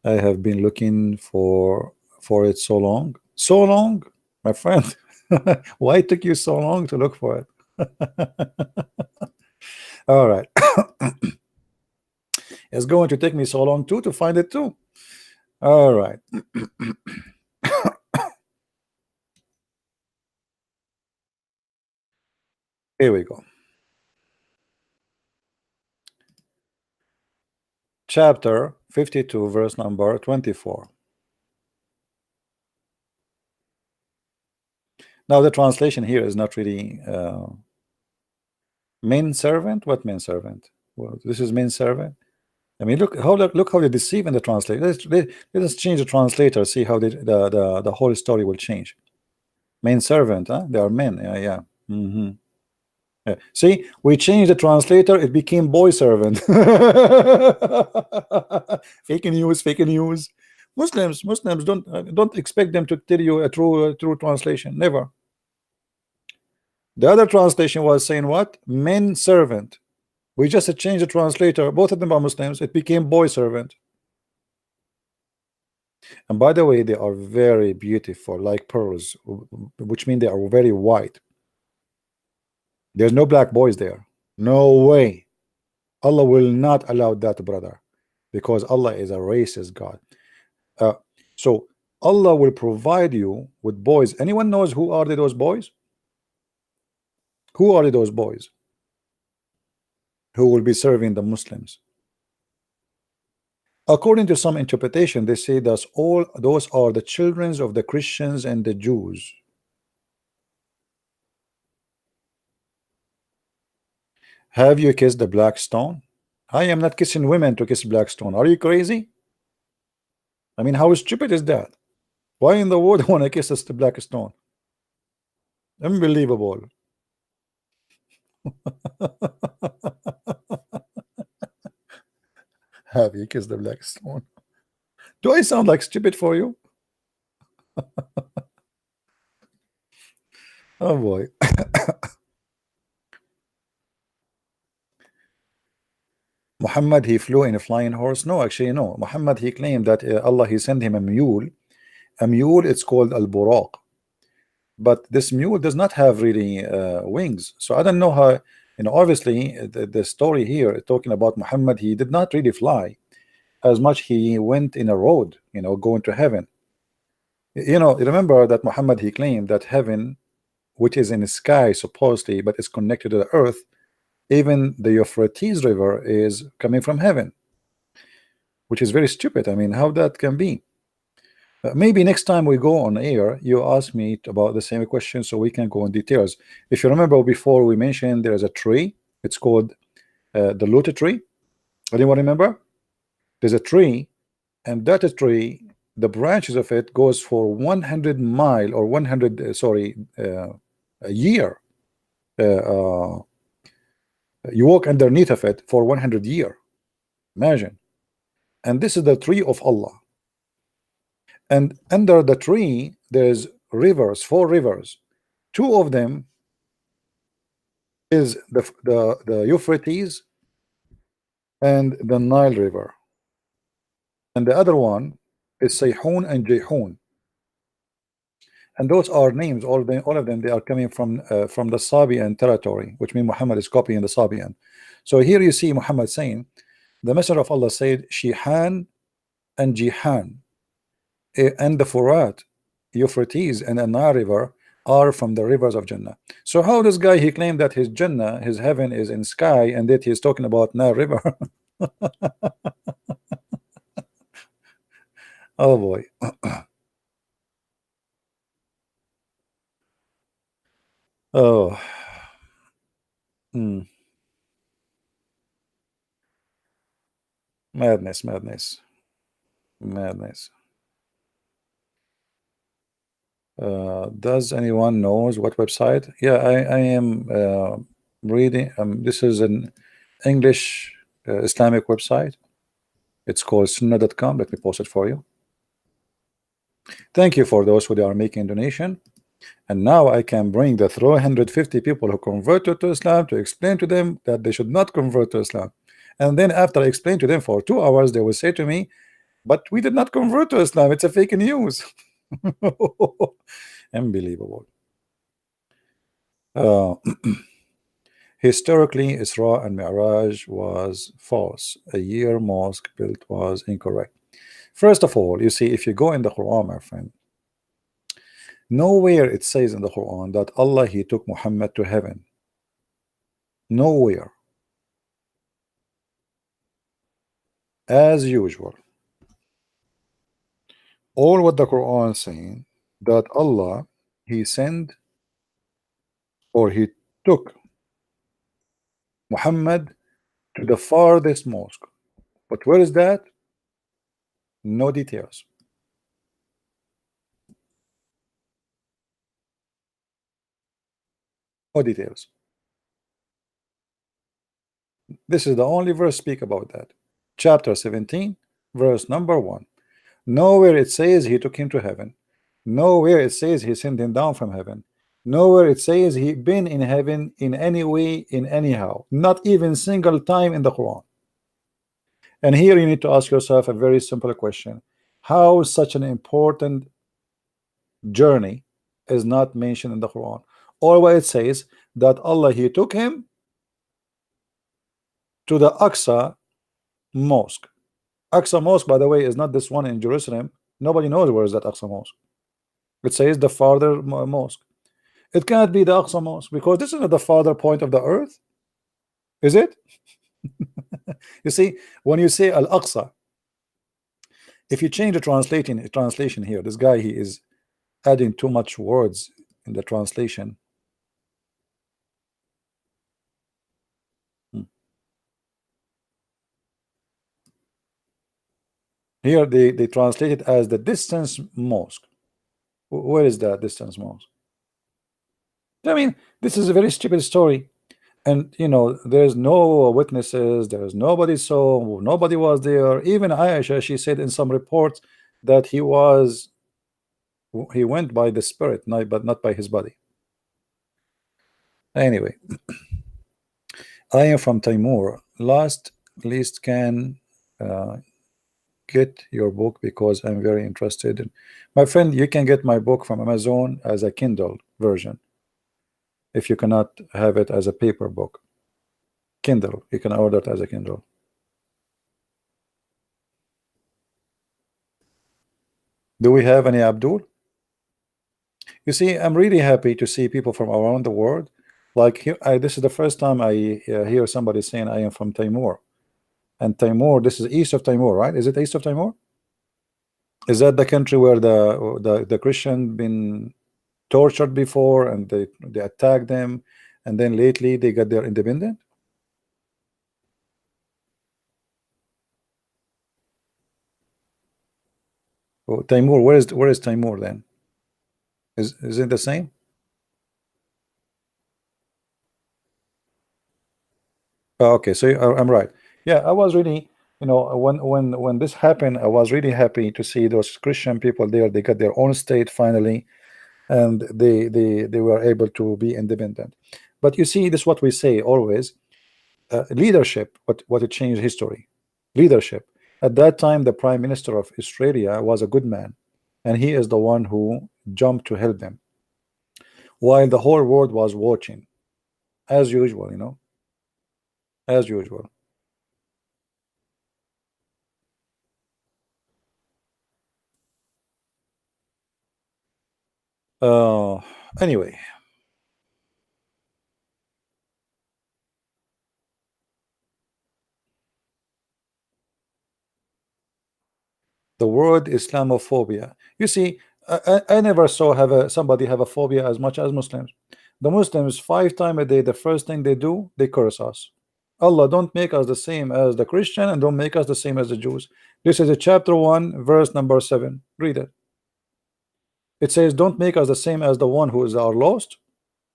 A: I have been looking for it so long. So long, my friend. Why it took you so long to look for it? All right. It's going to take me so long too to find it too. All right. Here we go. Chapter 52, verse number 24. Now the translation here is not really main servant. What main servant? Well, this is main servant. I mean, look how they deceive in the translator. Let us change the translator. See how the whole story will change. Main servant, huh? They are men. Yeah. Yeah. See, we changed the translator. It became boy servant. Fake news. Muslims don't expect them to tell you a true translation. Never. The other translation was saying what? Men servant. We just changed the translator. Both of them are Muslims. It became boy servant. And by the way, they are very beautiful, like pearls, which means they are very white. There's no black boys there. No way. Allah will not allow that, brother, because Allah is a racist God. So Allah will provide you with boys. Anyone knows who are those boys? Who are those boys who will be serving the Muslims? According to some interpretation, they say that all those are the children of the Christians and the Jews. Have you kissed the black stone? I am not kissing women to kiss black stone. Are you crazy? I mean, how stupid is that? Why in the world want to kiss the black stone? Unbelievable. Have you kissed the black stone? Do I sound like stupid for you? Oh boy. Muhammad, he flew in a flying horse? No, actually, no. Muhammad, he claimed that Allah, he sent him a mule. A mule, it's called al-buraq. But this mule does not have really wings. So I don't know how, you know, obviously the story here talking about Muhammad, he did not really fly as much. He went in a road, you know, going to heaven. You know, remember that Muhammad, he claimed that heaven, which is in the sky supposedly, but is connected to the earth, even the Euphrates River is coming from heaven, which is very stupid. I mean, how that can be? Maybe next time we go on air, you ask me about the same question so we can go in details. If you remember before, we mentioned there's a tree. It's called the lotus tree. Anyone remember? There's a tree, and that tree, the branches of it goes for 100 mile or 100 a year. You walk underneath of it for 100 year. Imagine. And this is the tree of Allah. And under the tree there's rivers, 4 rivers. 2 of them is the Euphrates and the Nile River, and the other one is Sayhun and Jayhun. And those are names, all of them they are coming from the Sabian territory, which means Muhammad is copying the Sabian. So here you see Muhammad saying, the Messenger of Allah said, Shihan and Jihan, and the Furat, Euphrates and the Nile River are from the rivers of Jannah. So how this guy, he claimed that his Jannah, his heaven is in sky, and that he's talking about Nile River. Oh boy. Oh. Madness, madness, madness. Does anyone knows what website? Yeah, I am reading. This is an English Islamic website. It's called sunnah.com. Let me post it for you. Thank you for those who are making donation. And now I can bring the 350 people who converted to Islam to explain to them that they should not convert to Islam. And then after I explain to them for 2 hours, they will say to me, but we did not convert to Islam. It's a fake news. Unbelievable. Historically, Isra and Mi'raj was false. A year mosque built was incorrect. First of all, you see, if you go in the Quran, my friend, nowhere it says in the Quran that Allah, he took Muhammad to heaven. Nowhere. As usual, all what the Quran is saying, that Allah, he sent or he took Muhammad to the farthest mosque. But where is that? No details. No details. This is the only verse speak about that. Chapter 17, verse number 1. Nowhere it says he took him to heaven. Nowhere it says he sent him down from heaven. Nowhere it says he been in heaven in any way, in anyhow. Not even single time in the Quran. And here you need to ask yourself a very simple question. How such an important journey is not mentioned in the Quran? Or where it says that Allah, he took him to the Aqsa Mosque. Aqsa Mosque, by the way, is not this one in Jerusalem. Nobody knows where is that Aqsa Mosque. It says the farther mosque. It cannot be the Aqsa Mosque because this is not the farther point of the earth, is it? You see, when you say Al-Aqsa, if you change the translation here, this guy, he is adding too much words in the translation. Here they translate it as the distance mosque. Where is that distance mosque? I mean, this is a very stupid story. And you know, there's no witnesses, there's nobody saw, nobody was there. Even Aisha, she said in some reports that he went by the spirit, but not by his body. Anyway, I am from Timor. Least can get your book because I'm very interested in. My friend, you can get my book from Amazon as a Kindle version. If you cannot have it as a paper book, Kindle, you can order it as a Kindle. Do we have any Abdul? You see, I'm really happy to see people from around the world. Like here, this is the first time I hear somebody saying I am from Timor. And Timor, this is east of Timor, right? Is it east of Timor? Is that the country where the Christian been tortured before and they attacked them, and then lately they got their independent? Oh, Timor, where is Timor then? Is it the same? Oh, okay, so I'm right. Yeah, I was really, you know, when this happened, I was really happy to see those Christian people there. They got their own state finally, and they were able to be independent. But you see, this is what we say always: leadership. What it changed history? Leadership. At that time, the Prime Minister of Australia was a good man, and he is the one who jumped to help them, while the whole world was watching, as usual. You know, as usual. Uh, anyway, the word Islamophobia. You see, I never saw somebody have a phobia as much as Muslims. The Muslims 5 times a day, the first thing they do, they curse us. Allah, don't make us the same as the Christian, and don't make us the same as the Jews. This is a chapter 1, verse number 7. Read it. It says, don't make us the same as the one who is are lost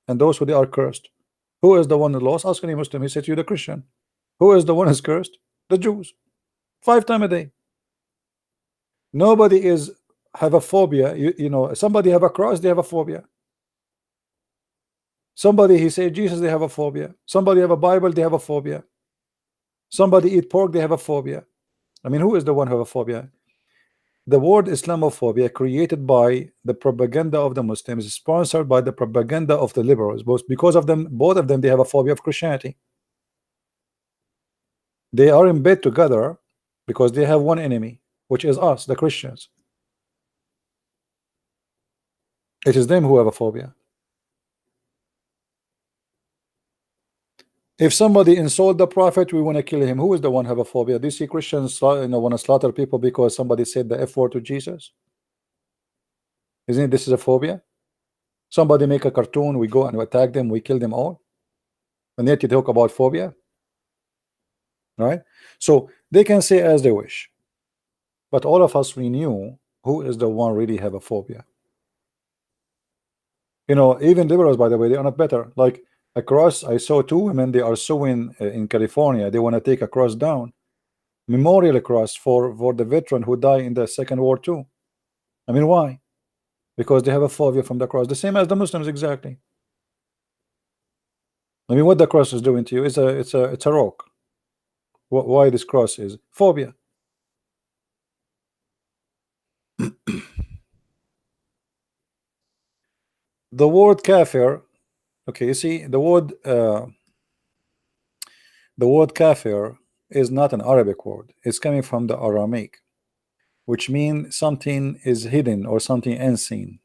A: and those who they are cursed. Who is the one who lost? Ask any Muslim. He said to you, the Christian. Who is the one who's cursed? The Jews. 5 times a day. Nobody is have a phobia. You know, somebody have a cross, they have a phobia. Somebody, he said Jesus, they have a phobia. Somebody have a Bible, they have a phobia. Somebody eat pork, they have a phobia. I mean, who is the one who have a phobia? The word Islamophobia, created by the propaganda of the Muslims, sponsored by the propaganda of the liberals. Both of them, they have a phobia of Christianity. They are in bed together because they have one enemy, which is us, the Christians. It is them who have a phobia. If somebody insult the prophet, we want to kill him. Who is the one have a phobia? Do you see Christians want to slaughter people because somebody said the F word to Jesus? Isn't it, this is a phobia? Somebody make a cartoon, we go and attack them, we kill them all, and yet you talk about phobia, right? So they can say as they wish, but all of us, we knew who is the one really have a phobia. You know, even liberals, by the way, they are not better. Like a cross, I saw 2 women, they are suing in California. They want to take a cross down, memorial cross for the veteran who died in the Second World War II. I mean, why? Because they have a phobia from the cross, the same as the Muslims, exactly. I mean, what the cross is doing to you is it's a rock. Why this cross is phobia. The word kafir, okay, you see the word kafir is not an Arabic word. It's coming from the Aramaic, which means something is hidden or something unseen.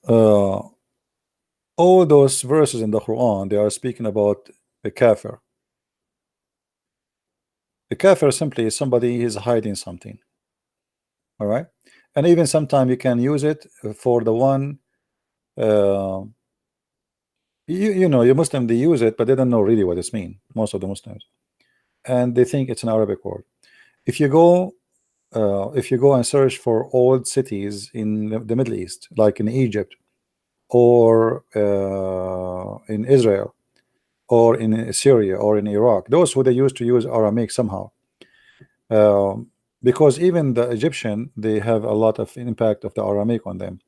A: uh, all those verses in the Quran, they are speaking about a kafir. A kafir simply is somebody is hiding something. All right, and even sometimes you can use it for the one. Uh, you know, you Muslim, they use it, but they don't know really what it's mean. Most of the Muslims, and they think it's an Arabic word. If you go and search for old cities in the Middle East, like in Egypt or in Israel or in Syria or in Iraq, those who they used to use Aramaic somehow, because even the Egyptian, they have a lot of impact of the Aramaic on them.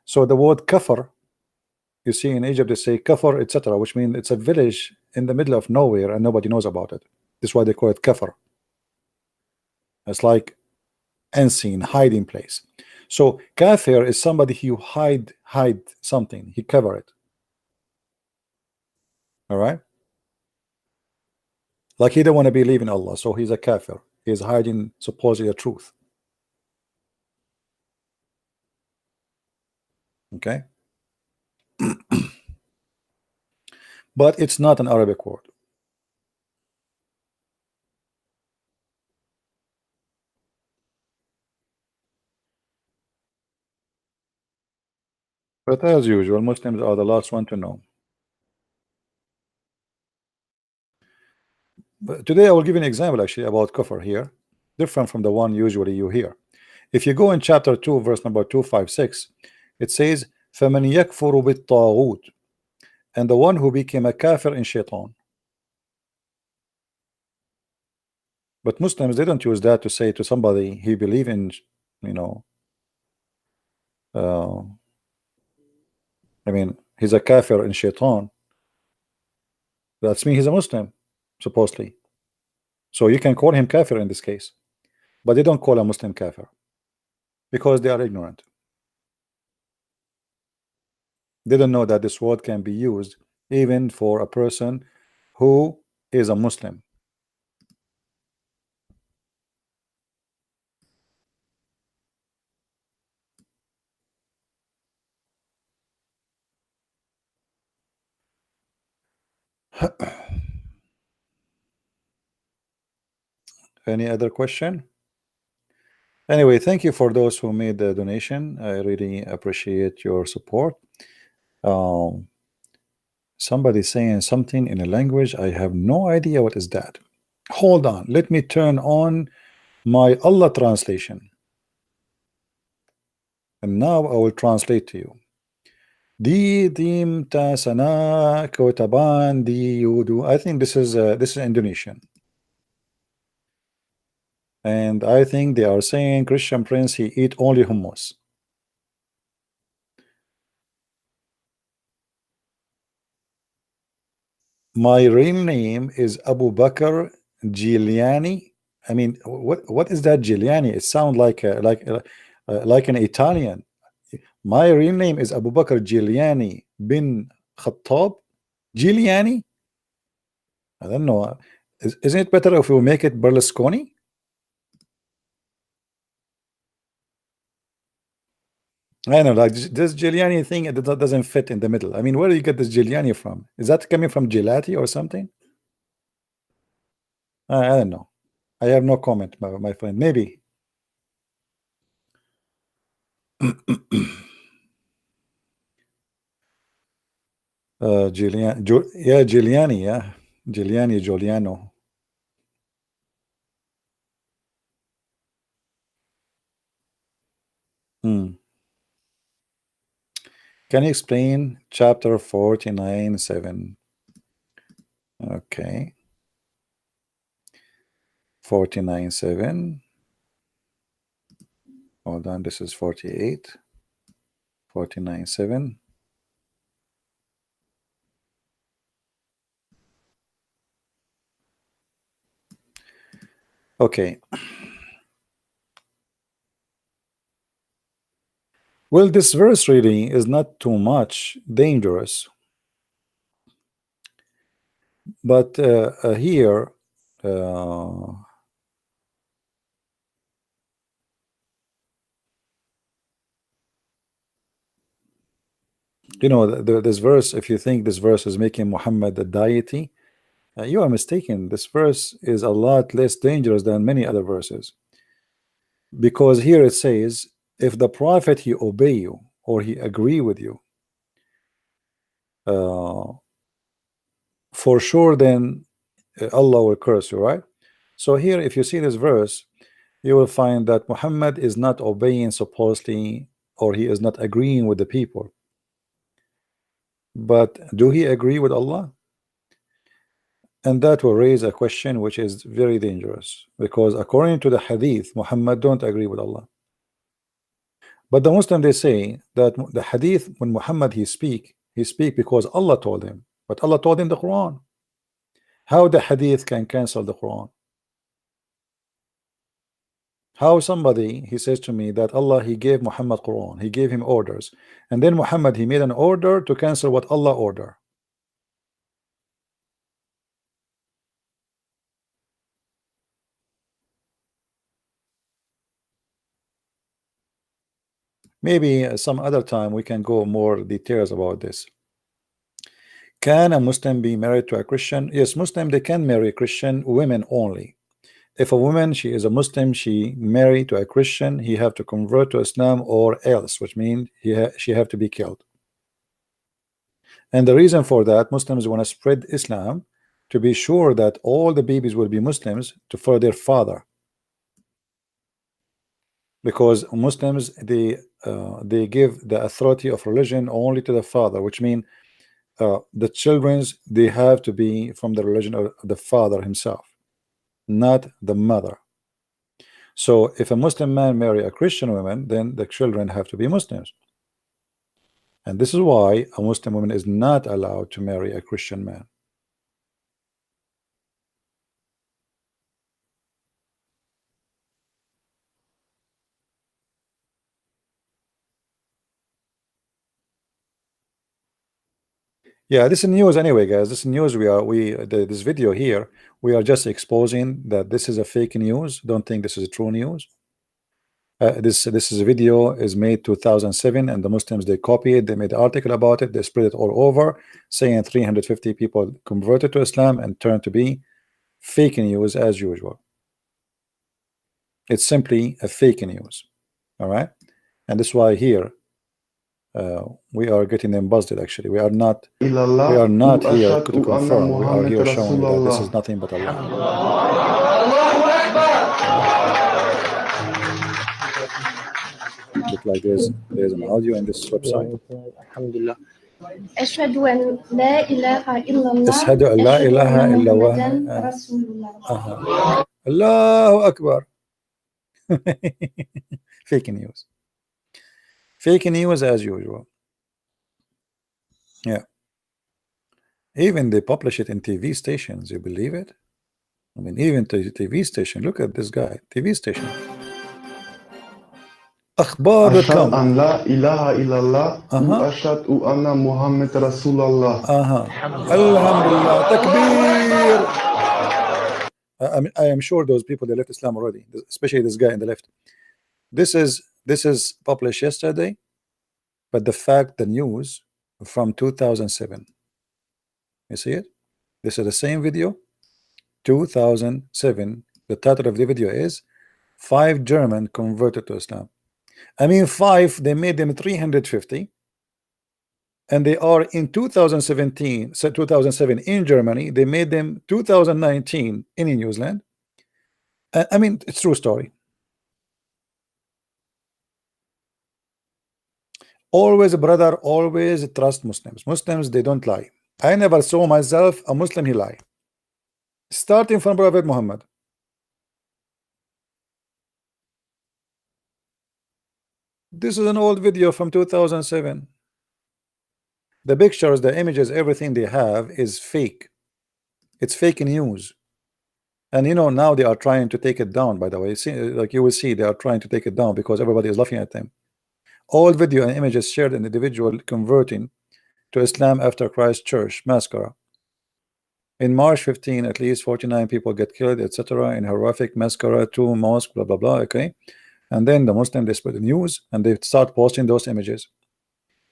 A: So the word kafir, you see in Egypt they say kafir, etc., which means it's a village in the middle of nowhere and nobody knows about it. That's why they call it kafir. It's like unseen, hiding place. So kafir is somebody who hide something, he cover it. All right, like he don't want to believe in Allah, so he's a kafir. He's hiding supposedly a truth. Okay, but it's not an Arabic word. But as usual, Muslims are the last one to know. But today I will give you an example actually about kufr here, different from the one usually you hear. If you go in chapter 2, verse number 256, it says, فَمَنْ يَكْفُرُ بِالطَّاغُوتِ, and the one who became a kafir in shaitan. But Muslims, they don't use that to say to somebody he believe in, you know, I mean, he's a kafir in shaitan. That's mean he's a Muslim, supposedly. So you can call him kafir in this case, but they don't call a Muslim kafir because they are ignorant. They don't know that this word can be used even for a person who is a Muslim. Any other question? Anyway, thank you for those who made the donation. I really appreciate your support. Somebody saying something in a language, I have no idea what is that. Hold on, let me turn on my Allah translation, and now I will translate to you. Di dim ta sana kotaban di yudu. I think this is Indonesian, and I think they are saying Christian Prince he eat only hummus. My real name is Abu Bakr Giuliani. I mean, what is that Giuliani? It sounds like like an Italian. My real name is Abu Bakr Giuliani bin Khattab. Giuliani? I don't know. Isn't it better if we make it Berlusconi? I know, like this Giuliani thing, it doesn't fit in the middle. I mean, where do you get this Giuliani from? Is that coming from gelati or something? I don't know. I have no comment, my friend. Maybe. Giuliani, yeah, Giuliani, yeah, Giuliani, Giuliano. Hmm. Can you explain chapter 49:7? Okay, 49:7. Hold on, this is 48. 49:7. Okay. Well, this verse really is not too much dangerous, but here, uh, You know, this verse, if you think this verse is making Muhammad a deity, you are mistaken. This verse is a lot less dangerous than many other verses, because here it says, if the prophet he obey you or he agree with you, uh, for sure then Allah will curse you, right? So here, if you see this verse, you will find that Muhammad is not obeying supposedly, or he is not agreeing with the people. But do he agree with Allah? And that will raise a question which is very dangerous, because according to the hadith, Muhammad don't agree with Allah. But the Muslim, they say that the hadith, when Muhammad he speak because Allah told him, but Allah told him the Quran. How the hadith can cancel the Quran? How somebody, he says to me that Allah he gave Muhammad Quran, he gave him orders, and then Muhammad he made an order to cancel what Allah ordered. Maybe some other time we can go more details about this. Can a Muslim be married to a Christian? Yes, Muslim, they can marry Christian women only. If a woman, she is a Muslim, she married to a Christian, he have to convert to Islam or else, which means she have to be killed. And the reason for that, Muslims want to spread Islam to be sure that all the babies will be Muslims to follow their father. Because Muslims, they give the authority of religion only to the father, which means the children's, they have to be from the religion of the father himself, not the mother. So if a Muslim man marry a Christian woman, then the children have to be Muslims. And this is why a Muslim woman is not allowed to marry a Christian man. Yeah, this is news anyway, guys. This is news. This video here, we are just exposing that this is a fake news. Don't think this is a true news. This is a video is made 2007, and the Muslims, they copy it, they made an article about it, they spread it all over, saying 350 people converted to Islam and turned to be fake news as usual. It's simply a fake news. All right, and that's why here we are getting them busted. Actually, we are not here to confirm. We are here showing that this is nothing but Allah. Look like there's an audio in this website.
C: أشهد أن لا إله إلا الله
A: أشهد أن لا إله إلا الله
C: رسول الله.
A: الله أكبر. Fake news. Fake news as usual. Yeah. Even they publish it in TV stations. You believe it? I mean, even the TV station. Look at this guy. TV station.
B: أشهد أن لا إله إلا الله وأشهد أن محمد رسول الله.
A: Alhamdulillah. Takbir. I am sure those people, they left Islam already, especially this guy in the left. This is published yesterday, but the news from 2007. You see it? This is the same video, 2007. The title of the video is 5 German converted to Islam. I mean 5, they made them 350, and they are in 2017, so 2007 in Germany, they made them 2019 in New Zealand. I mean, it's true story. Always, brother, always trust Muslims. Muslims, they don't lie. I never saw myself a Muslim he lie. Starting from Prophet Muhammad. This is an old video from 2007. The pictures, the images, everything they have is fake. It's fake news. And you know, now they are trying to take it down, by the way. See, like you will see, they are trying to take it down because everybody is laughing at them. All video and images shared an individual converting to Islam after Christchurch Mosque. In March 15, at least 49 people get killed, etc. in horrific massacre, 2 mosques, blah, blah, blah, okay? And then the Muslim, they spread the news and they start posting those images.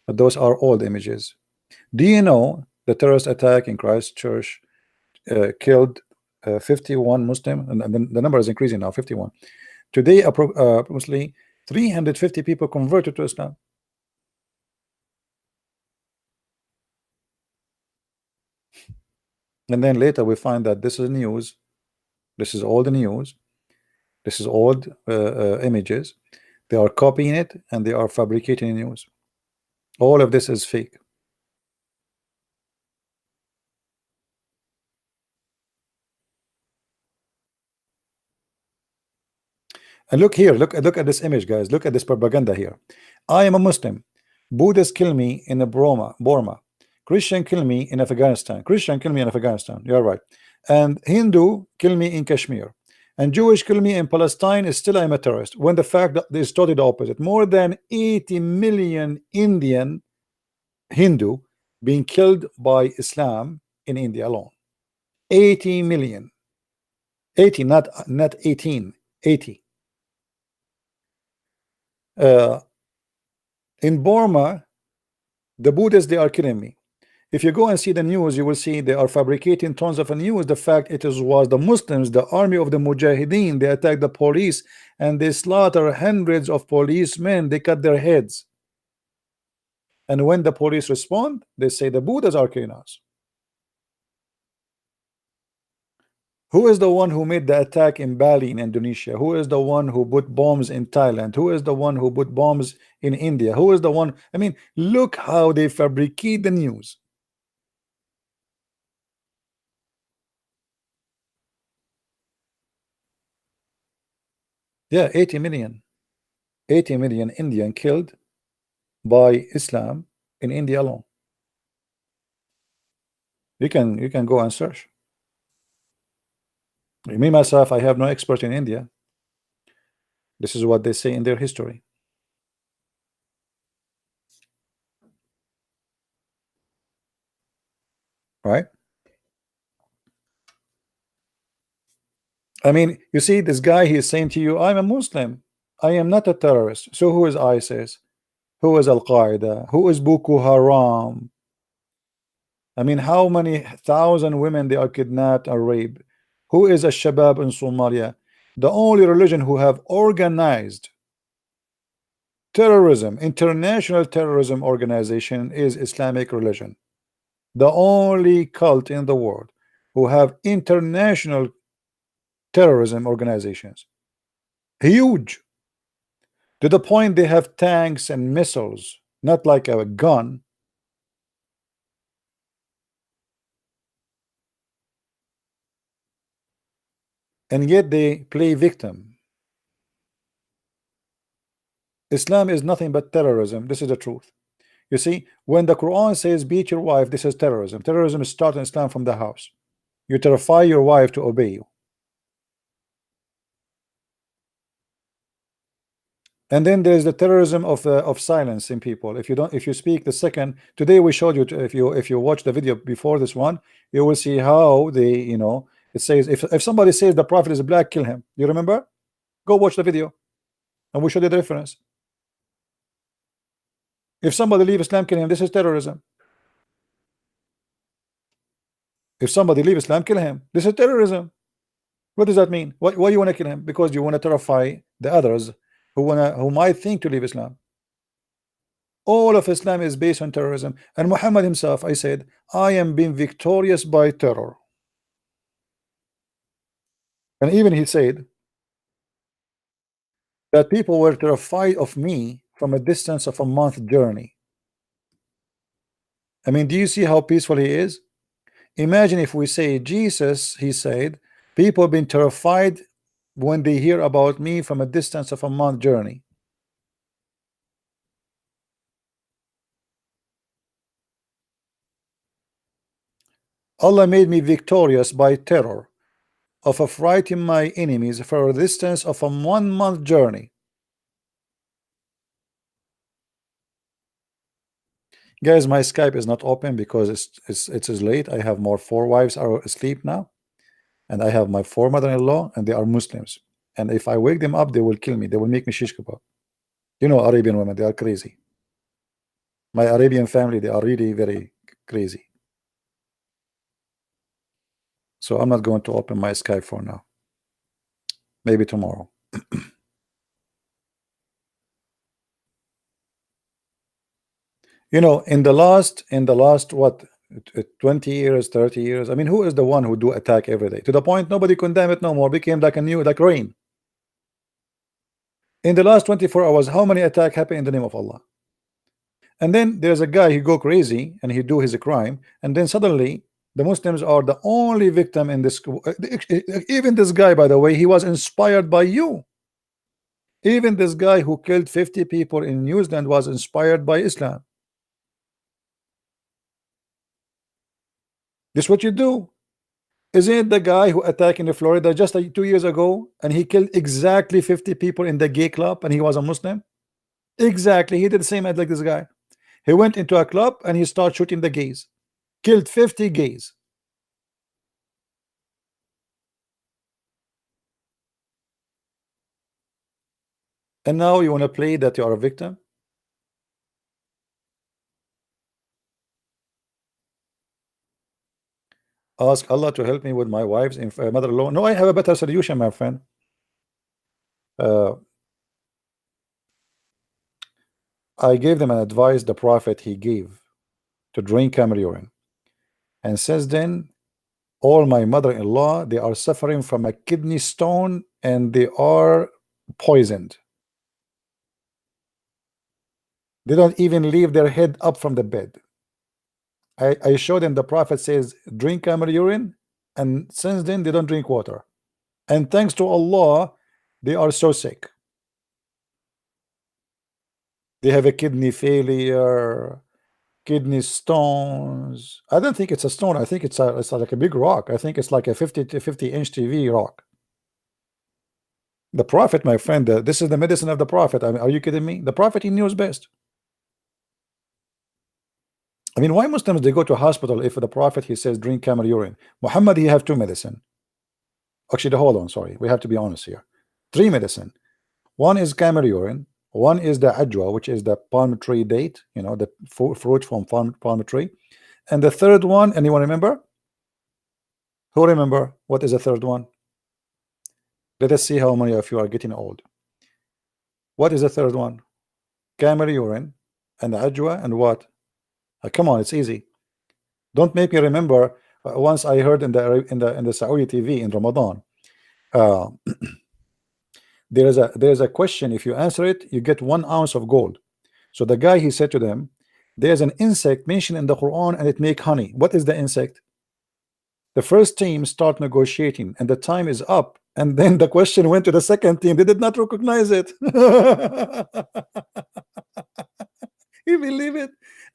A: but those are old images. Do you know the terrorist attack in Christchurch killed 51 Muslim, and the number is increasing now, 51. Today, approximately 350 people converted to Islam. And then later we find that this is news. This is all the news. This is old images. They are copying it and they are fabricating news. All of this is fake. And look here, look at this image, guys. Look at this propaganda here. I am a Muslim. Buddhists kill me in Burma. Christian kill me in Afghanistan. Christian kill me in Afghanistan. You're right. And Hindu kill me in Kashmir. And Jewish kill me in Palestine. Still I'm a terrorist. When the fact that is totally the opposite. More than 80 million Indian Hindu being killed by Islam in India alone. 80 million. 80, not 18. 80. In Burma, the Buddhists, they are killing me. If you go and see the news, you will see they are fabricating tons of news. The fact was the Muslims, the army of the Mujahideen, they attacked the police and they slaughter hundreds of policemen. They cut their heads. And when the police respond, they say the Buddhists are killing us. Who is the one who made the attack in Bali in Indonesia? Who is the one who put bombs in Thailand? Who is the one who put bombs in India? Who is the one? I mean, look how they fabricate the news. Yeah, 80 million. 80 million Indian killed by Islam in India alone. You can go and search. Me myself, I have no expert in India. This is what they say in their history. Right? I mean, you see this guy, he is saying to you, I'm a Muslim. I am not a terrorist. So who is ISIS? Who is Al-Qaeda? Who is Boko Haram? I mean, how many thousand women they are kidnapped or raped? Who is a Shabab in Somalia? The only religion who have organized terrorism, international terrorism organization is Islamic religion. The only cult in the world who have international terrorism organizations. Huge. To the point they have tanks and missiles, not like a gun. And yet they play victim. Islam is nothing but terrorism. This is the truth. You see, when the Quran says beat your wife, this is terrorism. Terrorism starts in Islam from the house. You terrify your wife to obey you. And then there's the terrorism of silence in people. If you speak the second, today we showed you, if you watch the video before this one, you will see how they, it says if somebody says the prophet is black, kill him. You remember? Go watch the video and we showed you the difference. If somebody leave Islam, kill him. This is terrorism. If somebody leave Islam, kill him. This is terrorism. What does that mean? Why you want to kill him? Because you want to terrify the others who might think to leave Islam. All of Islam is based on terrorism. And Muhammad himself, I said, I am being victorious by terror. And even he said that people were terrified of me from a distance of a month journey. I mean, do you see how peaceful he is? Imagine if we say Jesus, he said, people have been terrified when they hear about me from a distance of a month journey. Allah made me victorious by terror of affrighting my enemies for a distance of a 1 month journey. Guys, my Skype is not open because it is late. I have more 4 wives are asleep now, and I have my 4 mother-in-law, and they are Muslims. And if I wake them up, they will kill me. They will make me shish kebab. You know, Arabian women, they are crazy. My Arabian family, they are really very crazy. So I'm not going to open my Skype for now. Maybe tomorrow. You know, in the last what, 20 years, 30 years, I mean, who is the one who do attack every day to the point nobody condemn it no more, became like a new, like rain. In the last 24 hours, how many attack happen in the name of Allah? And then there's a guy, he go crazy and he do his crime, and then suddenly the Muslims are the only victim in this. Even this guy, by the way, he was inspired by you. Even this guy who killed 50 people in New Zealand was inspired by Islam. This what you do. Isn't it the guy who attacked in Florida just 2 years ago, and he killed exactly 50 people in the gay club, and he was a Muslim? Exactly, he did the same as like this guy. He went into a club and he started shooting the gays, killed 50 gays. And now you want to play that you are a victim? Ask Allah to help me with my wife's mother-in-law. No, I have a better solution, my friend. I gave them an advice the Prophet he gave to drink camel urine, and since then all my mother-in-law, they are suffering from a kidney stone and they are poisoned. They don't even leave their head up from the bed. I showed them the Prophet says drink camel urine, and since then they don't drink water, and thanks to Allah they are so sick. They have a kidney failure, kidney stones. I don't think it's a stone. I think it's like a big rock. I think it's like a 50 to 50-inch TV rock. The Prophet, my friend, this is the medicine of the Prophet. I mean, are you kidding me? The Prophet, he knows best. I mean, why Muslims they go to hospital if the Prophet he says drink camel urine? Muhammad, he have 2 medicine. Actually, hold on, sorry, we have to be honest here. 3 medicine. One is camel urine. One is the ajwa, which is the palm tree date, you know, the fruit from palm tree. And the third one, anyone remember? Who remember what is the third one? Let us see how many of you are getting old. What is the third one? Camel urine and ajwa and what? Come on, it's easy. Don't make me remember. Once I heard in the Saudi TV in Ramadan, there's a question. If you answer it, you get 1 ounce of gold. So the guy he said to them, there's an insect mentioned in the Quran and it make honey. What is the insect? The first team start negotiating and the time is up, and then the question went to the second team. They did not recognize it. You believe it?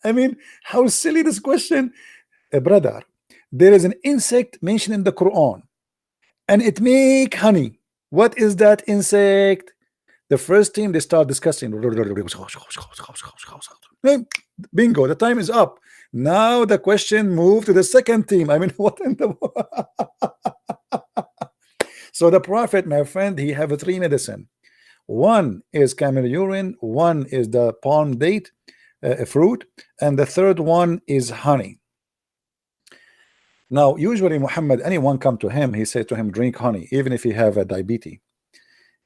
A: I mean, how silly this question. Brother, there is an insect mentioned in the Quran and it make honey. What is that insect? The first team, they start discussing. Bingo, the time is up. Now the question moved to the second team. I mean, what in the So the Prophet, my friend, he have 3 medicine. One is camel urine, one is the palm date fruit, and the third one is honey. Now, usually Muhammad, anyone come to him, he said to him, drink honey, even if he have a diabetes.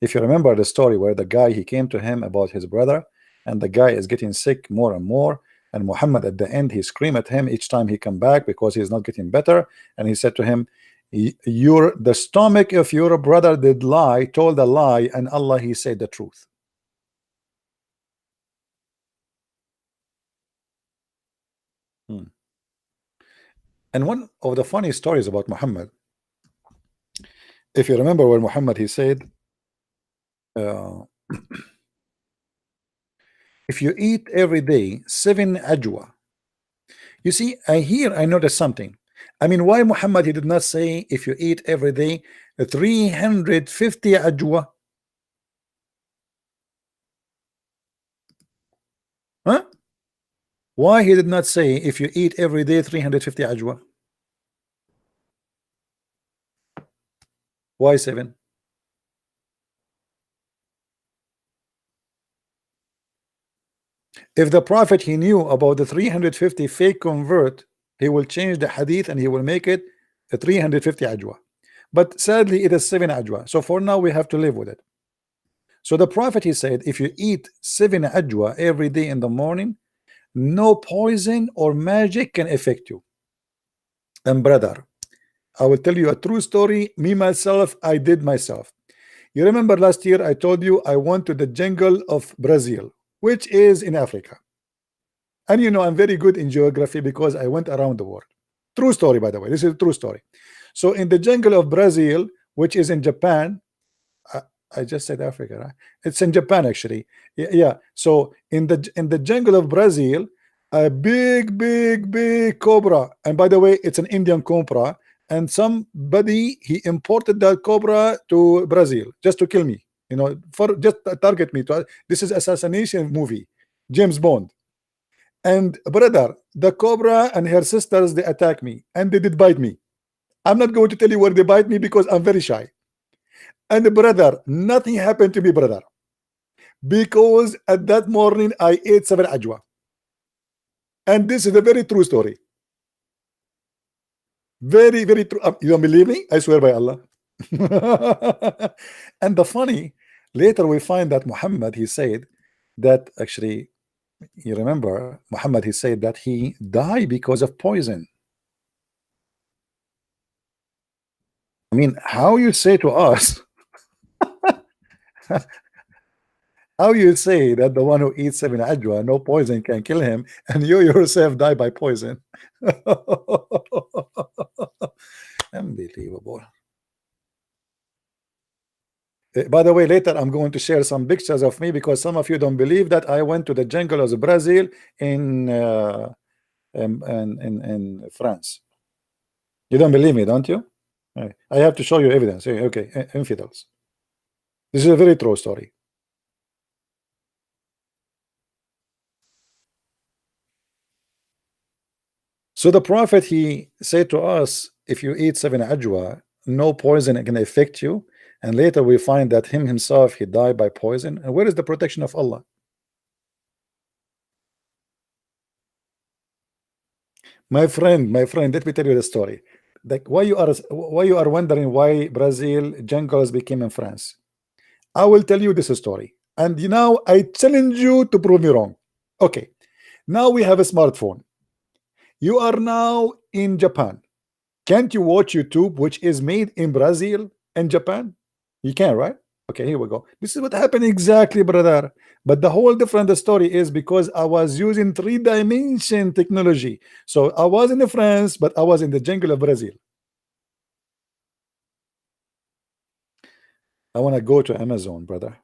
A: If you remember the story where the guy, he came to him about his brother, and the guy is getting sick more and more, and Muhammad at the end, he screamed at him each time he come back because he's not getting better, and he said to him, the stomach of your brother did lie, told a lie, and Allah, he said the truth. And one of the funny stories about Muhammad, if you remember where Muhammad, he said, if you eat every day 7 ajwa. You see, I noticed something. I mean, why Muhammad, he did not say if you eat every day 350 ajwa? Huh? Why he did not say if you eat every day 350 ajwa? Why 7? If the Prophet he knew about the 350 fake convert, he will change the hadith and he will make it a 350 ajwa. But sadly, it is 7 ajwa. So for now, we have to live with it. So the Prophet he said, if you eat 7 ajwa every day in the morning, no poison or magic can affect you. And brother, I will tell you a true story. Me myself, I did myself. You remember last year I told you I went to the jungle of Brazil, which is in Africa. And you know, I'm very good in geography because I went around the world. True story, by the way. This is a true story. So in the jungle of Brazil, which is in Japan, I just said Africa, right? It's in Japan actually. Yeah. So in the jungle of Brazil, a big cobra, and by the way, it's an Indian cobra, and somebody he imported that cobra to Brazil just to kill me, you know, for just target me. This is assassination movie, James Bond. And brother, the cobra and her sisters, they attack me and they did bite me. I'm not going to tell you where they bite me because I'm very shy. And brother, nothing happened to me, brother, because at that morning I ate 7 ajwa. And this is a very true story. Very true. You don't believe me? I swear by Allah. And the funny, later we find that Muhammad, he said that actually, you remember Muhammad, he said that he died because of poison. I mean, how you say to us, how you say that the one who eats 7 ajwa, no poison can kill him, and you yourself die by poison? Unbelievable. By the way, later I'm going to share some pictures of me because some of you don't believe that I went to the jungle of Brazil in France. You don't believe me, don't you? I have to show you evidence. Okay, infidels. This is a very true story. So the Prophet, he said to us, if you eat 7 ajwa, no poison can affect you. And later we find that him himself, he died by poison. And where is the protection of Allah? My friend, let me tell you the story. Like why you are wondering why Brazil jungles became in France. I will tell you this story. And now I challenge you to prove me wrong. Okay. Now we have a smartphone. You are now in Japan. Can't you watch YouTube, which is made in Brazil and Japan? You can, right? Okay, here we go. This is what happened exactly, brother. But the whole different story is because I was using 3-dimension technology. So I was in France, but I was in the jungle of Brazil. I want to go to Amazon, brother.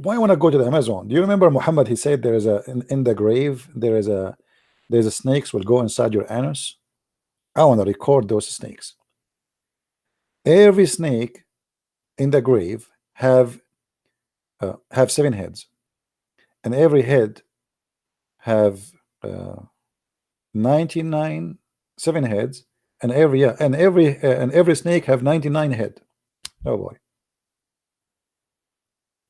A: Why I want to go to the Amazon? Do you remember Muhammad? He said there is a in the grave there's a snakes will go inside your anus. I want to record those snakes. Every snake in the grave have 7 heads, and every head have 99 7 heads, and every snake have 99 head. Oh boy,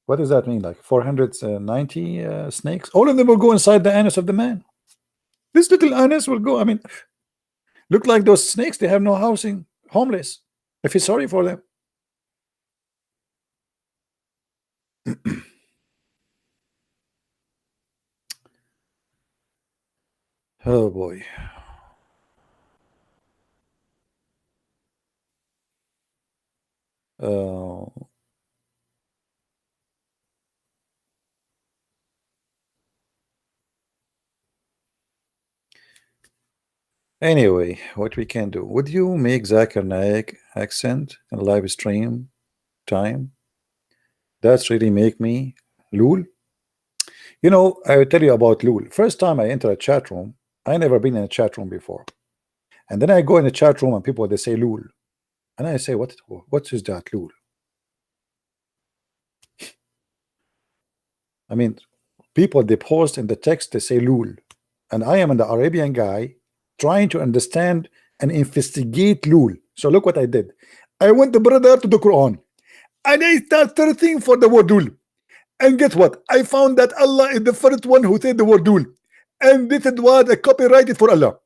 A: what does that mean? Like 490 snakes? All of them will go inside the anus of the man. This little anus will go. I mean, look like those snakes. They have no housing, homeless. I feel sorry for them. Oh boy. Anyway, what we can do? Would you make Zakir Naik accent in live stream time? That's really make me lul. You know, I will tell you about lul. First time I enter a chat room, I never been in a chat room before, and then I go in a chat room and people they say lul, and I say what is that lul? I mean, people they post in the text they say lul, and I am an Arabian guy trying to understand and investigate lul. So look what I did. I went the brother to the Quran and I start searching for the word lul, And guess what? I found that Allah is the first one who said the word Lul. And this is what I copyrighted for Allah.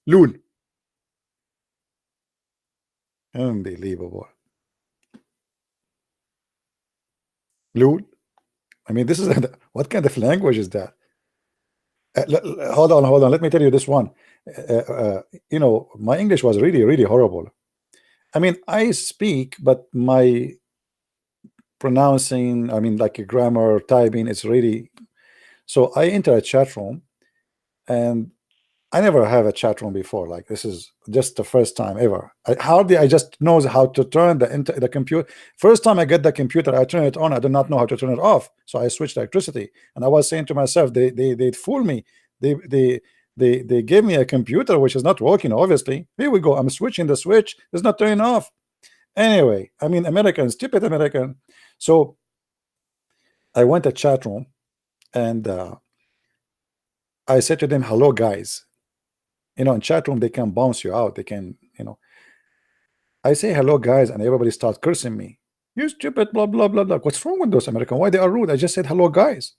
A: Lul. Unbelievable. Lul. I mean, this is what kind of language is that? Hold on. Let me tell you this one. You know, my English was really horrible. I mean, I speak, but my pronouncing, I mean, like a grammar, typing, it's really. So I enter a chat room, and I never have a chat room before. Like, this is just the first time ever. I just know how to turn the computer. First time I get the computer, I turn it on. I do not know how to turn it off. So I switched electricity, and I was saying to myself, they fool me. They gave me a computer which is not working. Obviously, here we go. I'm switching the switch. It's not turning off. Anyway, I mean, American, stupid American. So I went to chat room, and I said to them, "Hello, guys." You know, in chat room, they can bounce you out. They can, you know. I say hello, guys, and everybody starts cursing me. You stupid, blah, blah, blah, blah. What's wrong with those Americans? Why they are rude? I just said hello, guys.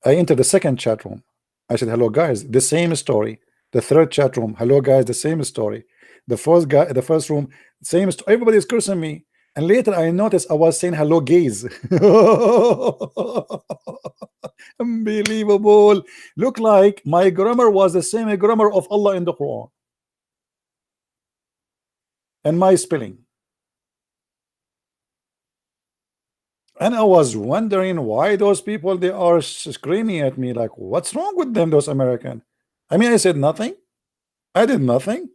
A: I entered the second chat room. I said hello, guys. The same story. The third chat room, hello, guys. The same story. The first room, same story. Everybody is cursing me. And later I noticed I was saying hello, gays. Unbelievable. Look like my grammar was the same grammar of Allah in the Quran. And my spelling. And I was wondering why those people, they are screaming at me like, what's wrong with them, those Americans? I mean, I said nothing. I did nothing.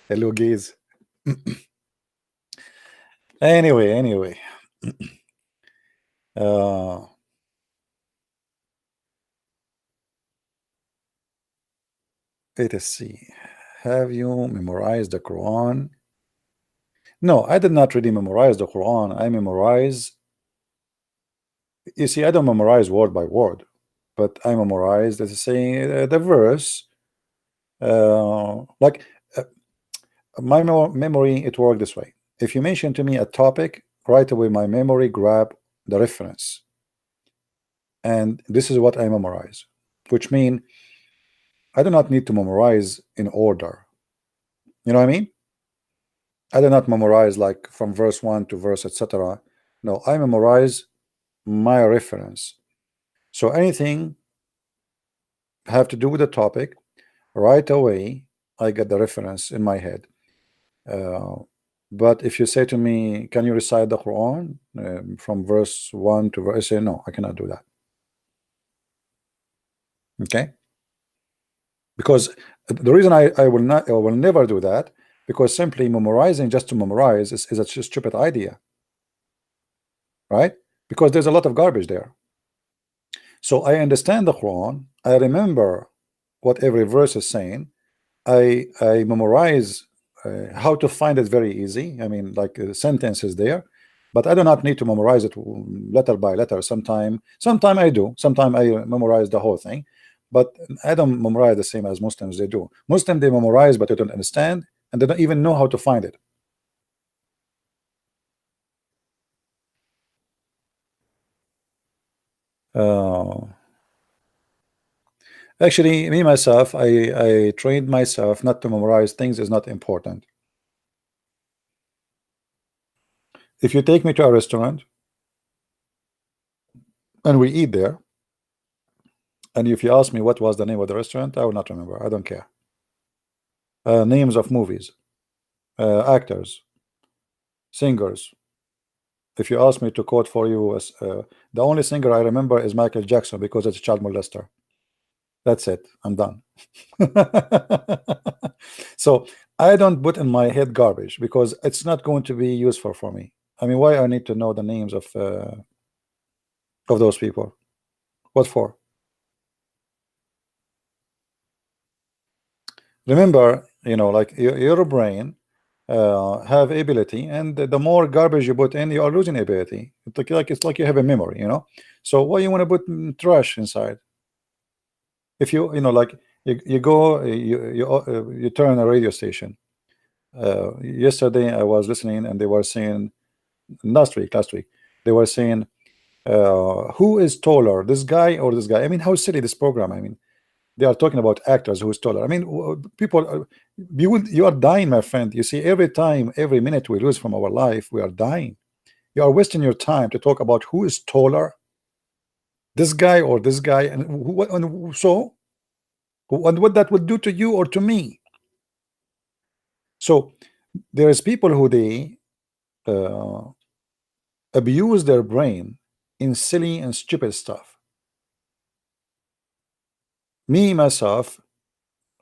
A: Hello, gays. Anyway. Let us see. Have you memorized the Quran? No, I did not really memorize the Quran. I memorize. You see, I don't memorize word by word, but I memorize, let's say, the verse. Like my memory, it worked this way. If you mention to me a topic, right away my memory grab the reference, and this is what I memorize, which means I do not need to memorize in order. You know what I mean? I do not memorize like from verse 1 to verse etc. No, I memorize my reference. So anything have to do with the topic, right away I get the reference in my head. But if you say to me, can you recite the Quran from verse 1 to verse, I say no, I cannot do that. Okay, because the reason I will never do that, because simply memorizing just to memorize is a stupid idea, right? Because there's a lot of garbage there. So I understand the Quran, I remember what every verse is saying, I memorize how to find it very easy. I mean, like sentences there, but I do not need to memorize it letter by letter. Sometime I do. Sometime I memorize the whole thing, but I don't memorize the same as Muslims they do. Muslims, they memorize, but they don't understand, and they don't even know how to find it. Actually, me myself, I trained myself not to memorize things is not important. If you take me to a restaurant and we eat there, and if you ask me what was the name of the restaurant, I will not remember. I don't care. Names of movies, actors, singers. If you ask me to quote for you, the only singer I remember is Michael Jackson, because it's a child molester. That's it. I'm done. So I don't put in my head garbage, because it's not going to be useful for me. I mean, why I need to know the names of those people? What for? Remember, you know, like your brain have ability, and the more garbage you put in, you are losing ability. It's like you have a memory, you know. So why you want to put trash inside? If you know, like You go, you turn a radio station. Yesterday I was listening, and they were saying, last week they were saying, who is taller, this guy or this guy? I mean, how silly this program. I mean, they are talking about actors who is taller. I mean, people, you are dying, my friend. You see, every time, every minute we lose from our life, we are dying. You are wasting your time to talk about who is taller, this guy or this guy, and what that would do to you or to me. So there is people who they abuse their brain in silly and stupid stuff. Me myself,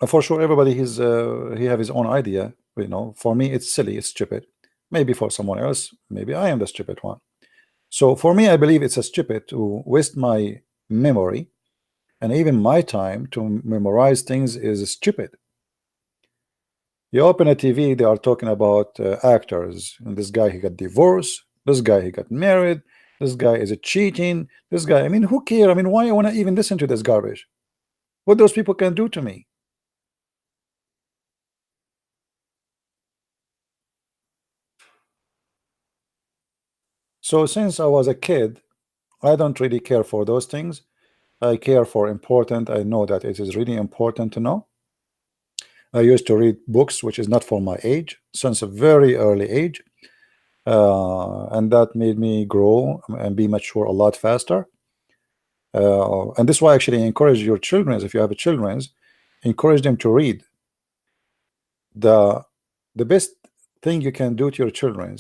A: for sure, everybody he have his own idea. You know, for me it's silly, it's stupid. Maybe for someone else, maybe I am the stupid one. So for me, I believe it's a stupid to waste my memory and even my time to memorize things is stupid. You open a TV, they are talking about actors, and this guy, he got divorced, this guy, he got married, this guy is a cheating, this guy, I mean, who care? I mean, why I want to even listen to this garbage? What those people can do to me? So since I was a kid, I don't really care for those things. I care for important. I know that it is really important to know. I used to read books which is not for my age since a very early age, and that made me grow and be mature a lot faster. And this is why I actually encourage your children, if you have children, encourage them to read. The best thing you can do to your children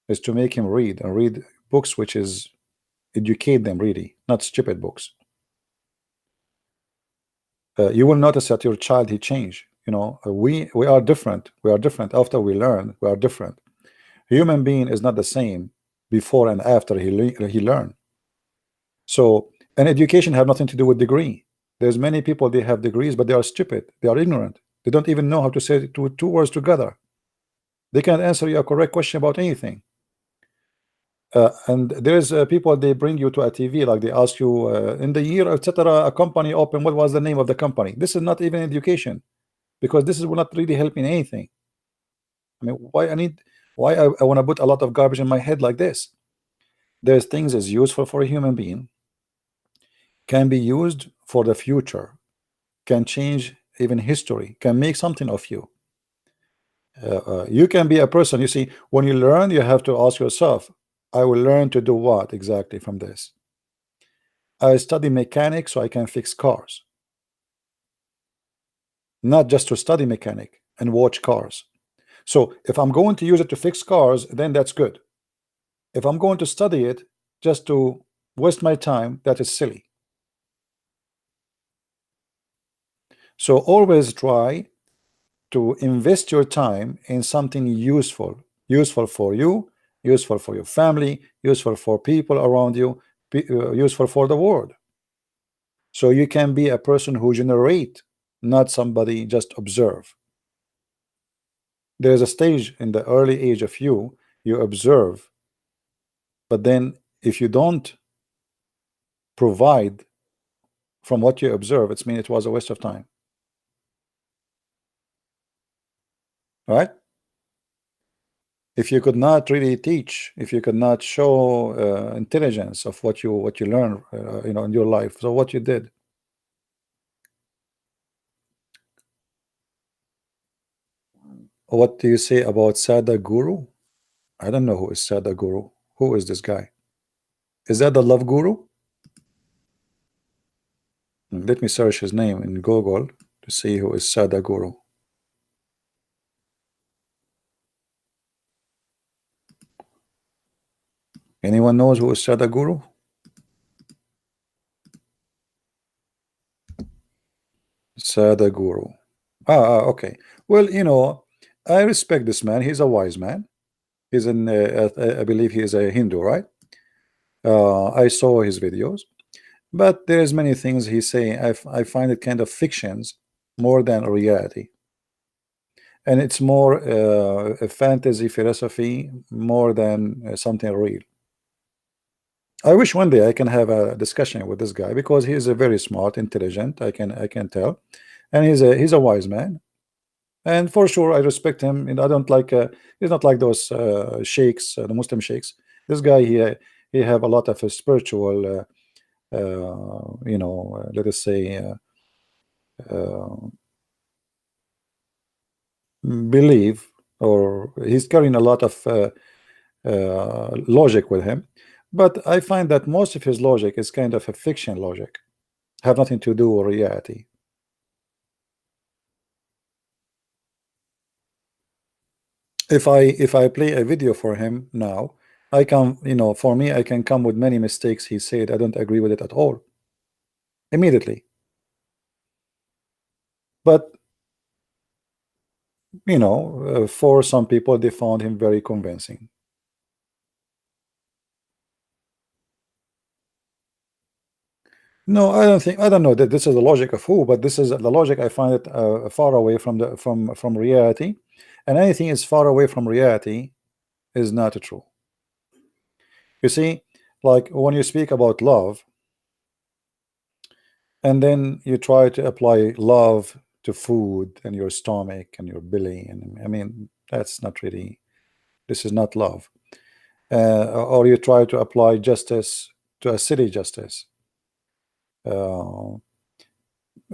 A: is to make him read, and read books which is educate them, really, not stupid books. You will notice that your child, he changed. You know, we are different. We are different after we learn. We are different. Human being is not the same before and after he learned. So, and education have nothing to do with degree. There's many people, they have degrees, but they are stupid. They are ignorant. They don't even know how to say two words together. They can't answer you a correct question about anything. And there's people, they bring you to a TV, like they ask you in the year, etc., a company opened, what was the name of the company? This is not even education, because this will not really help in anything. I mean, why I want to put a lot of garbage in my head like this? There's things is useful for a human being, can be used for the future, can change even history, can make something of you. You can be a person, you see, when you learn, you have to ask yourself, I will learn to do what exactly from this? I study mechanics so I can fix cars, not just to study mechanic and watch cars. So if I'm going to use it to fix cars, then that's good. If I'm going to study it just to waste my time, that is silly. So always try to invest your time in something useful for you, useful for your family, useful for people around you, useful for the world. So you can be a person who generate, not somebody just observe. There's a stage in the early age of you observe, but then if you don't provide from what you observe, it means it was a waste of time. Right? If you could not really teach, if you could not show intelligence of what you learn, you know, in your life, so what you did. What do you say about Sada Guru? I don't know who is Sada Guru. Who is this guy? Is that the love guru? Let me search his name in Google to see who is Sada Guru. Anyone knows who is Sadhguru? Sadhguru. Okay. Well, you know, I respect this man. He's a wise man. He's an, I believe he is a Hindu, right? I saw his videos, but there's many things he's saying. I find it kind of fictions more than reality. And it's more a fantasy philosophy more than something real. I wish one day I can have a discussion with this guy, because he is a very smart, intelligent. I can tell, and he's a wise man, and for sure I respect him. And I don't like he's not like those sheikhs, the Muslim sheikhs. This guy, he have a lot of spiritual you know, let us say belief, or he's carrying a lot of logic with him, but I find that most of his logic is kind of a fiction logic, have nothing to do with reality. If I play a video for him now, I can, you know, for me, I can come with many mistakes he said. I don't agree with it at all immediately, but you know, for some people they found him very convincing. No, I don't think, I don't know that this is the logic of who, but this is the logic. I find it far away from the from reality, and anything is far away from reality is not true. You see, like when you speak about love, and then you try to apply love to food and your stomach and your belly, and I mean that's not really, this is not love. Or you try to apply justice to a city justice.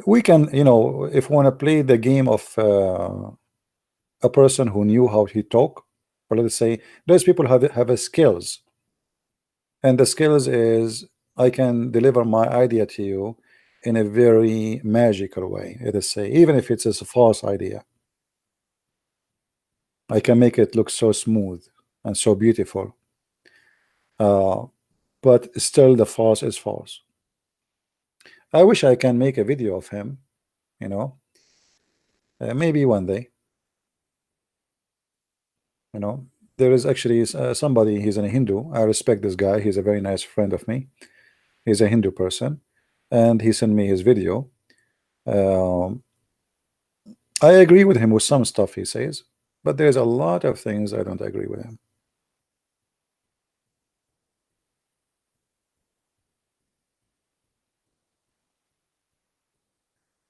A: We can, you know, if we want to play the game of a person who knew how he talk, or let's say those people have a skills, and the skills is I can deliver my idea to you in a very magical way. Let us say, even if it's a false idea, I can make it look so smooth and so beautiful, but still the false is false. I wish I can make a video of him, you know, maybe one day. You know, there is actually somebody, he's a Hindu. I respect this guy, he's a very nice friend of me. He's a Hindu person, and he sent me his video. I agree with him with some stuff he says, but there's a lot of things I don't agree with him.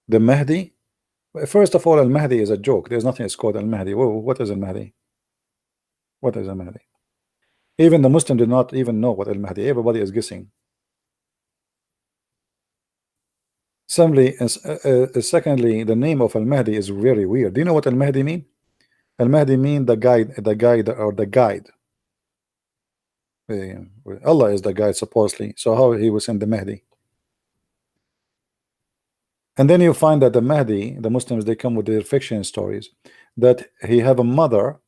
A: The Mahdi, first of all, Al Mahdi is a joke. There's nothing that's called Al Mahdi. What is Al Mahdi? What is Al Mahdi? Even the Muslim did not even know what Al Mahdi. Everybody is guessing. Secondly, the name of Al Mahdi is very weird. Do you know what Al Mahdi mean? Al Mahdi mean the guide, or the guide. Allah is the guide supposedly. So how he was in the Mahdi? And then you find that the Mahdi, the Muslims, they come with their fiction stories that he have a mother.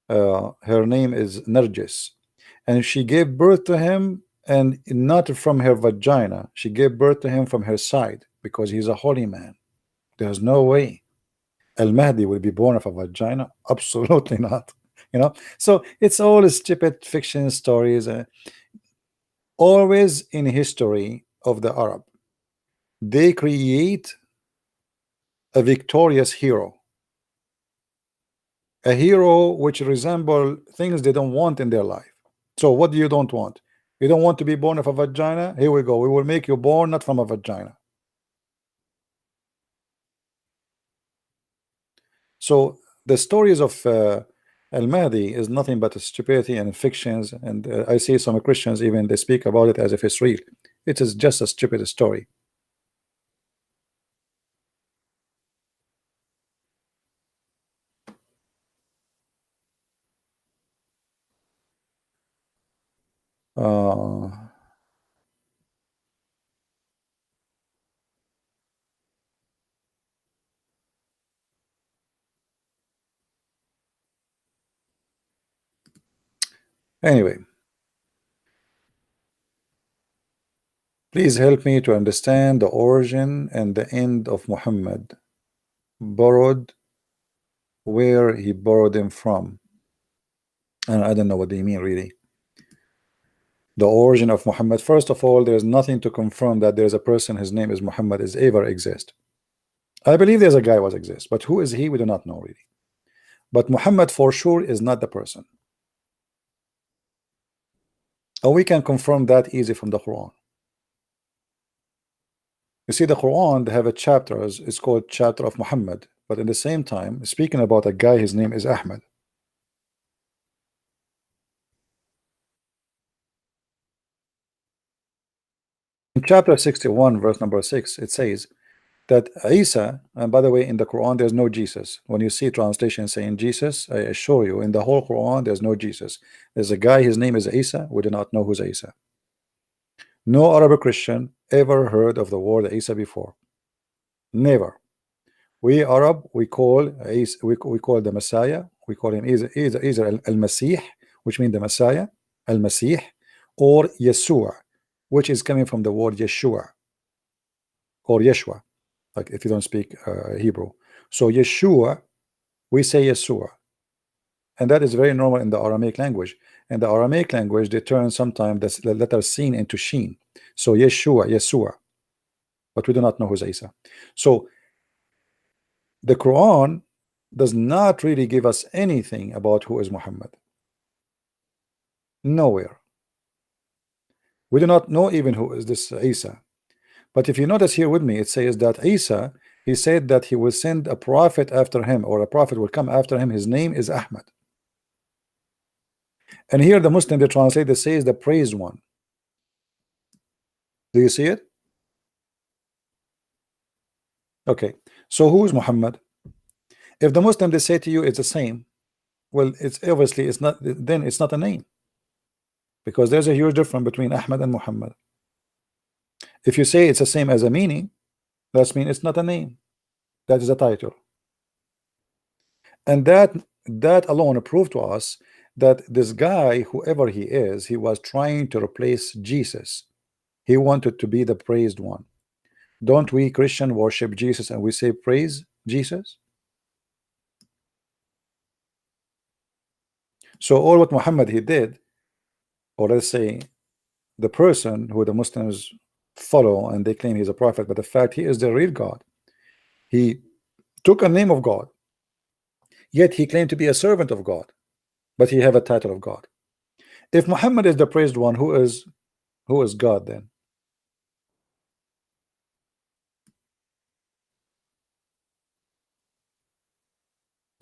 A: Her name is Nargis, and she gave birth to him, and not from her vagina. She gave birth to him from her side because he's a holy man. There's no way Al Mahdi will be born of a vagina. Absolutely not. You know, so it's all stupid fiction stories. Always in history of the Arab, they create a victorious hero, a hero which resemble things they don't want in their life. So what do you don't want? You don't want to be born of a vagina? Here we go. We will make you born not from a vagina. So the stories of Al Mahdi is nothing but stupidity and fictions. And I see some Christians even they speak about it as if it's real. It is just a stupid story. Anyway, please help me to understand the origin and the end of Muhammad. Borrowed, where he borrowed him from. And I don't know what they mean really. The origin of Muhammad. First of all, there's nothing to confirm that there's a person his name is Muhammad is ever exist. I believe there's a guy was exist, but who is he? We do not know really. But Muhammad for sure is not the person. And we can confirm that easy from the Quran. You see, the Quran, they have a chapter, it's called chapter of Muhammad, but in the same time, speaking about a guy, his name is Ahmed. In chapter 61, verse number 6, it says that Isa, and by the way, in the Quran, there's no Jesus. When you see translation saying Jesus, I assure you, in the whole Quran, there's no Jesus. There's a guy, his name is Isa. We do not know who's Isa. No Arab Christian ever heard of the word Isa before. Never. We Arab, we call Isa, we call the Messiah, we call him either Al-Masih, which means the Messiah, Al-Masih, or Yeshua, which is coming from the word Yeshua or Yeshua, like if you don't speak Hebrew. So Yeshua, we say Yeshua, and that is very normal in the Aramaic language. In the Aramaic language, they turn sometimes the letter sin into sheen. So Yeshua, Yeshua, but we do not know who's Isa. So the Quran does not really give us anything about who is Muhammad. Nowhere. We do not know even who is this Isa. But if you notice here with me, it says that Isa, he said that he will send a prophet after him, or a prophet will come after him. His name is Ahmad. And here the Muslim, they translate, they say is the praised one. Do you see it? Okay. So who is Muhammad? If the Muslim, they say to you it's the same, well, it's obviously it's not, then it's not a name, because there's a huge difference between Ahmad and Muhammad. If you say it's the same as a meaning, that means it's not a name, that is a title. And that alone proved to us that this guy, whoever he is, he was trying to replace Jesus. He wanted to be the praised one. Don't we Christian worship Jesus and we say praise Jesus? So all what Muhammad he did, or let's say the person who the Muslims follow and they claim he's a prophet, but the fact he is the real God, he took a name of God, yet he claimed to be a servant of God, but he have a title of God. If Muhammad is the praised one, who is God then?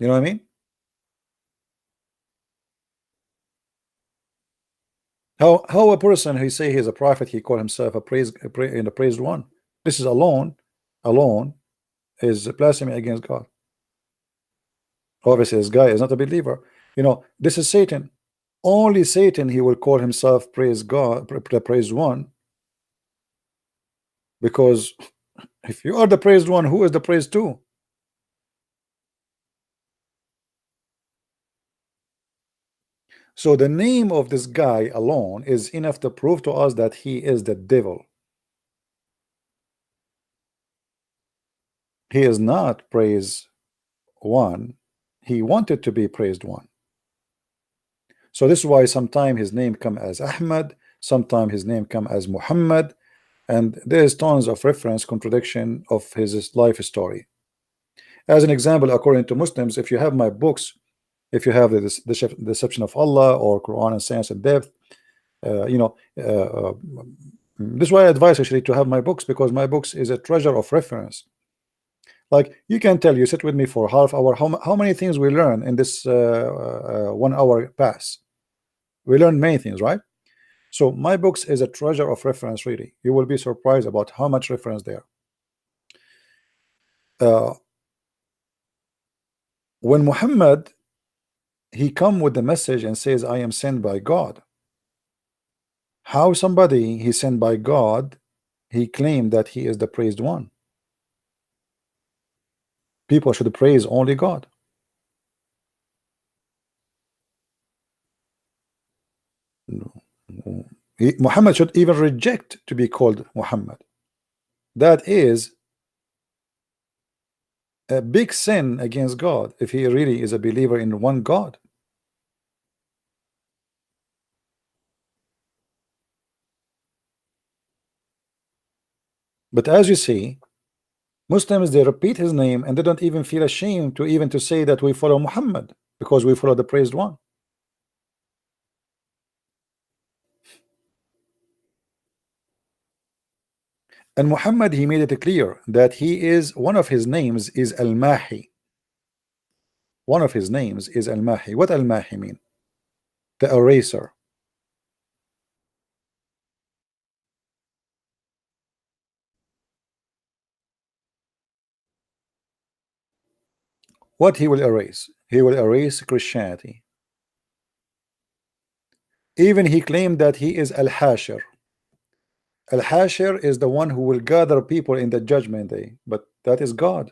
A: You know what I mean? How a person who say he's a prophet, he call himself a praised one? This is alone is blasphemy against God. Obviously, this guy is not a believer. You know, this is Satan. Only Satan, he will call himself praise God, praised one. Because if you are the praised one, who is the praised two? So the name of this guy alone is enough to prove to us that he is the devil. He is not praised one. He wanted to be praised one. So this is why sometimes his name come as Ahmad, sometimes his name come as Muhammad, and there's tons of reference contradiction of his life story. As an example, according to Muslims, if you have my books, if you have the Deception of Allah or Quran and Science and Depth, this is why I advise actually to have my books, because my books is a treasure of reference. Like you can tell, you sit with me for half hour, how many things we learn in this 1 hour pass. We learn many things, right? So my books is a treasure of reference, really. You will be surprised about how much reference there. When Muhammad, he come with the message and says, I am sent by God. How somebody he sent by God, he claimed that he is the praised one? People should praise only God. Muhammad should even reject to be called Muhammad. That is a big sin against God if he really is a believer in one God. But as you see, Muslims, they repeat his name and they don't even feel ashamed to even to say that we follow Muhammad because we follow the praised one. And Muhammad, he made it clear that he is, one of his names is Al-Mahi. One of his names is Al-Mahi. What Al-Mahi mean? The eraser. What he will erase? He will erase Christianity. Even he claimed that he is Al-Hashir. Al-Hashir is the one who will gather people in the judgment day, but that is God.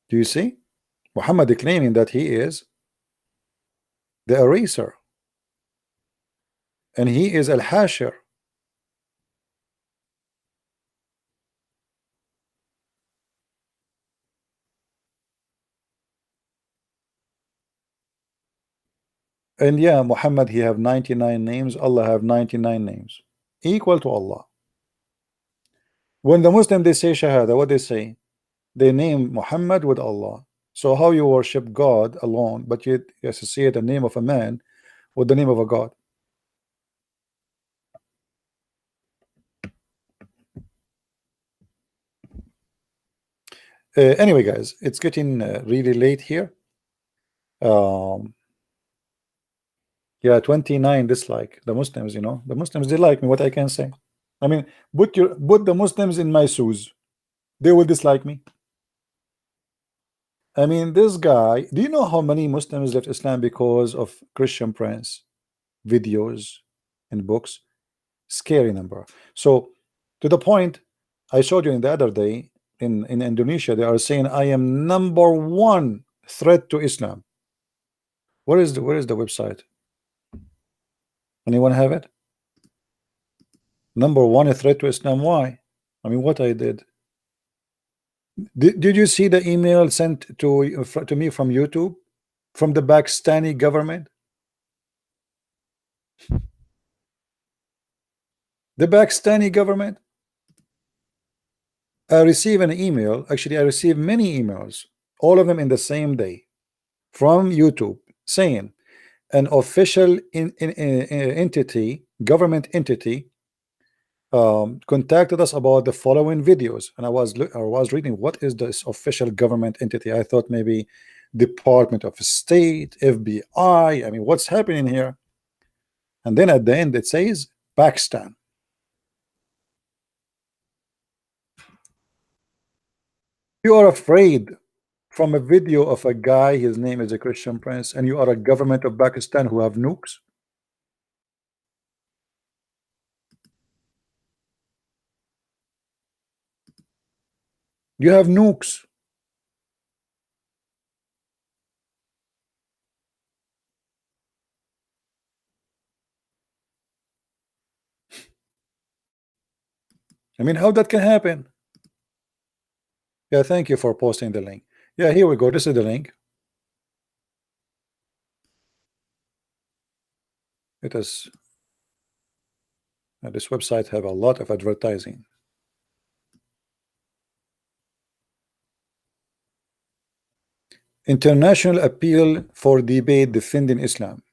A: Do you see? Muhammad claiming that he is the eraser, and he is Al-Hashir. And yeah, Muhammad, he have 99 names. Allah have 99 names, equal to Allah. When the Muslim they say Shahada, what they say? They name Muhammad with Allah. So how you worship God alone, but you associate the name of a man with the name of a God? Anyway, guys, it's getting really late here. Yeah, 29 dislike. The Muslims, you know, the Muslims, they like me. What I can say? I mean, put the Muslims in my shoes, they will dislike me. I mean, this guy, do you know how many Muslims left Islam because of Christian Prince videos and books? Scary number. So to the point I showed you in the other day, in Indonesia, they are saying I am #1 threat to Islam. Where is the website? Anyone have it? #1 threat to Islam. Why? I mean, what I did. Did you see the email sent to me from YouTube, from the Pakistani government? The Pakistani government. I received an email. Actually, I received many emails, all of them in the same day, from YouTube, saying an official entity, government entity, contacted us about the following videos. And I was reading, what is this official government entity? I thought maybe Department of State, FBI. I mean, what's happening here? And then at the end it says Pakistan. You are afraid from a video of a guy, his name is a Christian Prince, and you are a government of Pakistan who have nukes? You have nukes. I mean, how that can happen? Yeah, thank you for posting the link. Yeah, here we go. This is the link. It is. This website have a lot of advertising. International appeal for debate defending Islam.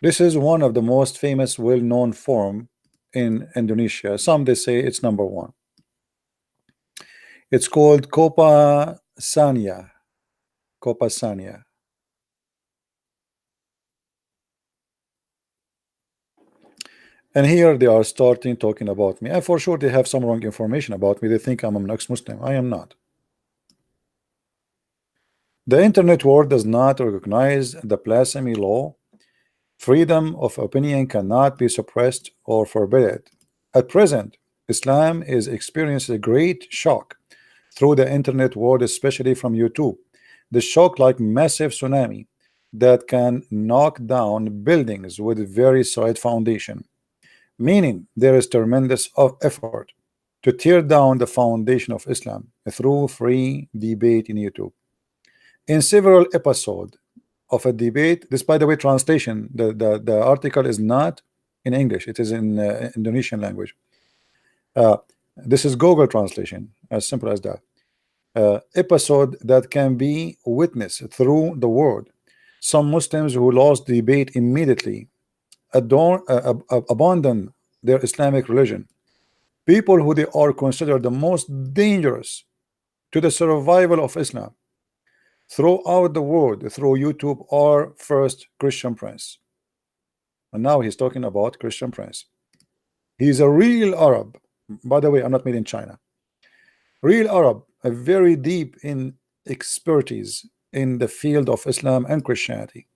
A: This is one of the most famous, well-known forum in Indonesia. Some they say it's #1. It's called Copa Sanya. Copa Sanya. And here they are starting talking about me. And for sure they have some wrong information about me. They think I'm an ex-Muslim. I am not. The internet world does not recognize the blasphemy law. Freedom of opinion cannot be suppressed or forbidden. At present, Islam is experiencing a great shock through the internet world, especially from YouTube. The shock, like massive tsunami that can knock down buildings with very solid foundation, meaning there is tremendous effort to tear down the foundation of Islam through free debate in YouTube. In several episodes of a debate, this, by the way, translation, the article is not in English, it is in Indonesian language. This is Google translation, as simple as that. Episode that can be witnessed through the world. Some Muslims who lost the debate immediately abandon their Islamic religion. People who they are considered the most dangerous to the survival of Islam throughout the world through YouTube are first Christian Prince. And now he's talking about Christian Prince. He's a real Arab. By the way, I'm not made in China. Real Arab, a very deep in expertise in the field of Islam and Christianity.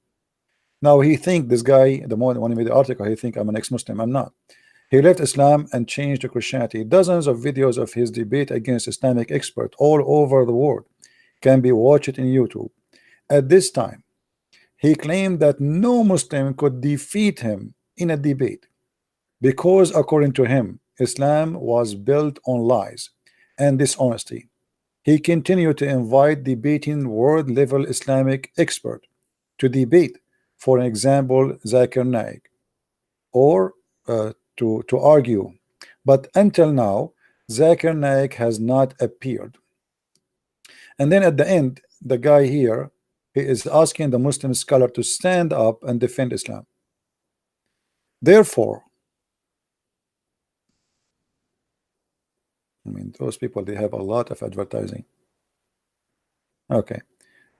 A: Now he think this guy, the moment when he made the article, he think I'm an ex-Muslim. I'm not. He left Islam and changed to Christianity. Dozens of videos of his debate against Islamic experts all over the world can be watched in YouTube. At this time, he claimed that no Muslim could defeat him in a debate because, according to him, Islam was built on lies and dishonesty. He continued to invite debating world-level Islamic experts to debate, for example, Zakir Naik, or to argue. But until now, Zakir Naik has not appeared. And then at the end, the guy here, he is asking the Muslim scholar to stand up and defend Islam. Therefore, I mean, those people, they have a lot of advertising. Okay.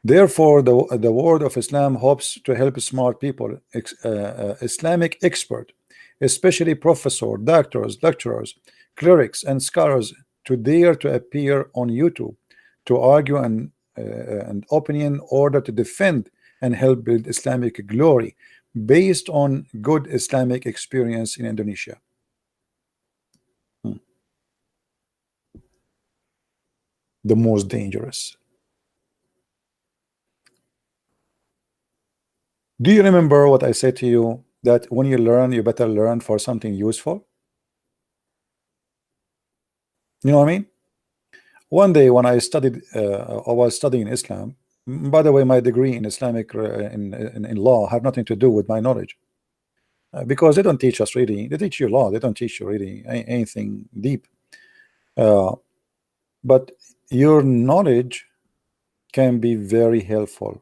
A: Therefore, the word of Islam hopes to help smart people, Islamic expert, especially professors, doctors, lecturers, clerics, and scholars, to dare to appear on YouTube to argue an opinion in order to defend and help build Islamic glory based on good Islamic experience in Indonesia. The most dangerous. Do you remember what I said to you, that when you learn, you better learn for something useful? You know what I mean? One day when I studied, I was studying Islam. By the way, my degree in Islamic in law have nothing to do with my knowledge, because they don't teach us really. They teach you law. They don't teach you really anything deep. But your knowledge can be very helpful,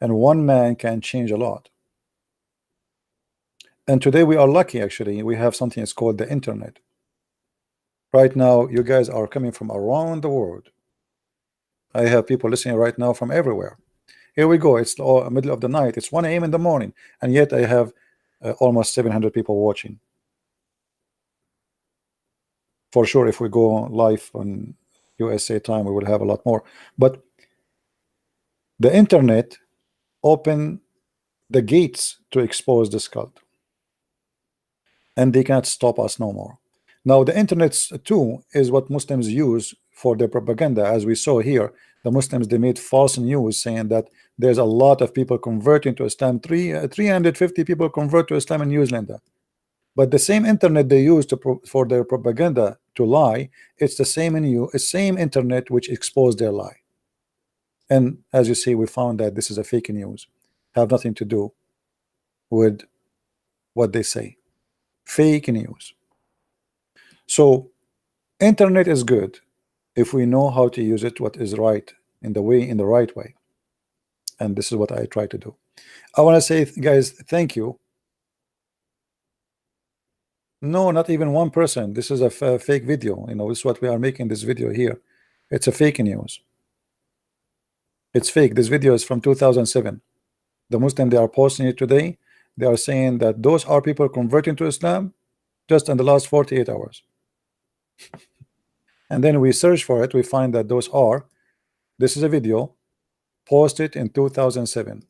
A: and one man can change a lot. And today we are lucky, actually. We have something that's called the internet. Right now, you guys are coming from around the world. I have people listening right now from everywhere. Here we go. It's the middle of the night. It's 1 a.m. in the morning, and yet I have almost 700 people watching. For sure, if we go live on USA time, we will have a lot more. But the internet opened the gates to expose this cult, and they cannot stop us no more. Now, the internet too is what Muslims use for their propaganda. As we saw here, the Muslims, they made false news saying that there's a lot of people converting to Islam. 350 people convert to Islam in New Zealand. But the same internet they use for their propaganda to lie, it's the same internet which exposed their lie. And as you see, we found that this is a fake news, have nothing to do with what they say. Fake news. So internet is good if we know how to use it, what is right, in the right way. And this is what I try to do. I want to say, guys, thank you. No, not even one person. This is a fake video. You know, this is what we are making this video here. It's a fake news. It's fake. This video is from 2007. The Muslim, they are posting it today. They are saying that those are people converting to Islam just in the last 48 hours. And then we search for it, we find that this is a video posted in 2007.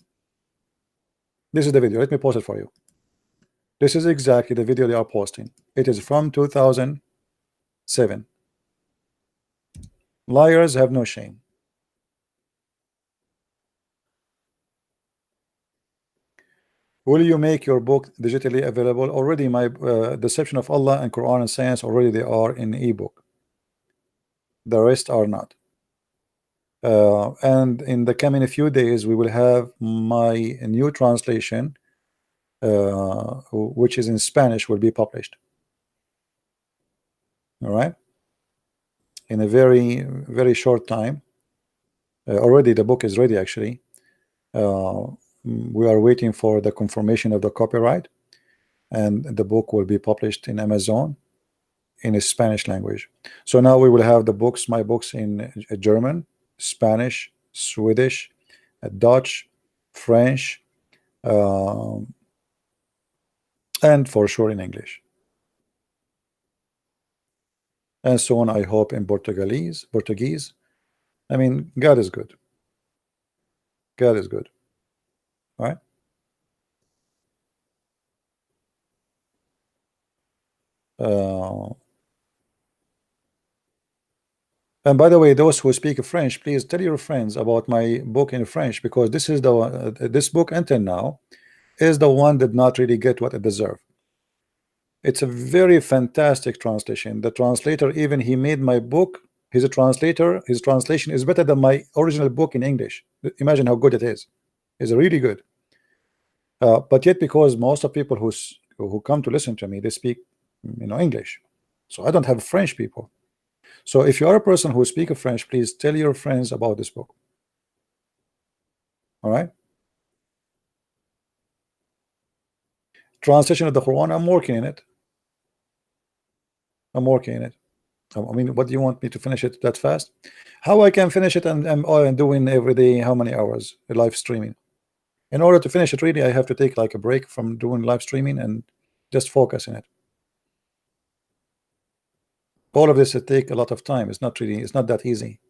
A: This is the video. Let me post it for you. This is exactly the video they are posting. It is from 2007. Liars have no shame. Will you make your book digitally available? Already, my Deception of Allah and Quran and Science, already they are in ebook. The rest are not. And in the coming few days, we will have my new translation, which is in Spanish, will be published. All right, in a very, very short time. Already the book is ready, actually. we are waiting for the confirmation of the copyright, and the book will be published in Amazon in a Spanish language. So now we will have the books, my books, in German, Spanish, Swedish, Dutch, French, and for sure in English, and so on. I hope in Portuguese. I mean, God is good. God is good. All right. And by the way, those who speak French, please tell your friends about my book in French, because this is the this book until now is the one that not really get what it deserves. It's a very fantastic translation. The translator, even he made my book, he's a translator, his translation is better than my original book in English. Imagine how good it is. It's really good. But yet, because most of people who come to listen to me, they speak, English. So I don't have French people. So if you are a person who speaks French, please tell your friends about this book. All right. Translation of the Quran, I'm working in it. I'm working in it. I mean, what do you want me to finish it that fast? How I can finish it, and I'm doing every day how many hours live streaming. In order to finish it, really, I have to take like a break from doing live streaming and just focus in it. All of this will take a lot of time. It's not that easy.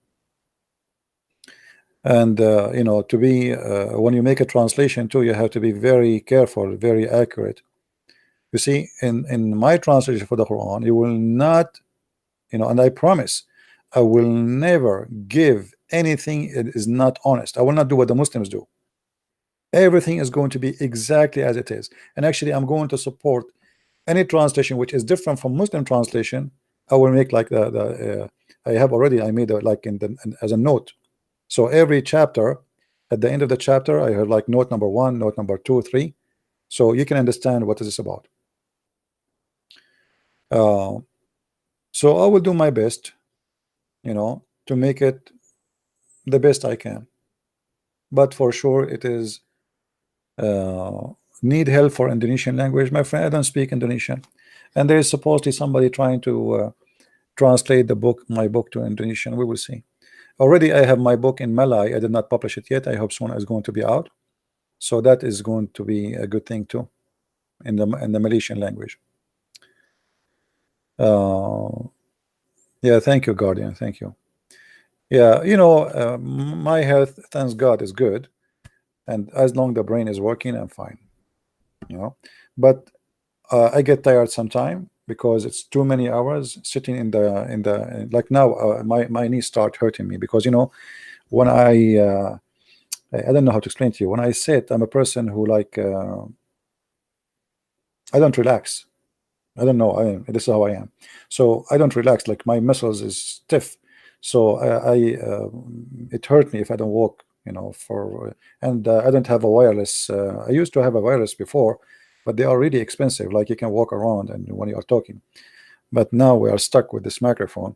A: And to be when you make a translation too, you have to be very careful, very accurate. You see, in my translation for the Quran, you will not, and I promise I will never give anything that is not honest. I will not do what the Muslims do. Everything is going to be exactly as it is. And actually, I'm going to support any translation which is different from Muslim translation. I will make like I made like as a note. So every chapter, at the end of the chapter, I have like note number 1, note number 2, 3, so you can understand what is this about. So I will do my best, to make it the best I can. But for sure, it is need help for Indonesian language. My friend, I don't speak Indonesian, and there is supposedly somebody trying to translate my book to Indonesian. We will see. Already I have my book in Malay. I did not publish it yet. I hope soon it's going to be out. So that is going to be a good thing too, in the Malaysian language. Yeah, thank you, Guardian. Thank you. Yeah, my health, thanks God, is good, and as long the brain is working, I'm fine. But I get tired sometime because it's too many hours sitting in the like now. My knees start hurting me because when I don't know how to explain to you. When I sit, I'm a person who like I don't relax. I don't know. This is how I am. So I don't relax. Like my muscles is stiff. So it hurt me if I don't walk. And I don't have a wireless. I used to have a wireless before, but they are really expensive. Like you can walk around and when you are talking. But now we are stuck with this microphone.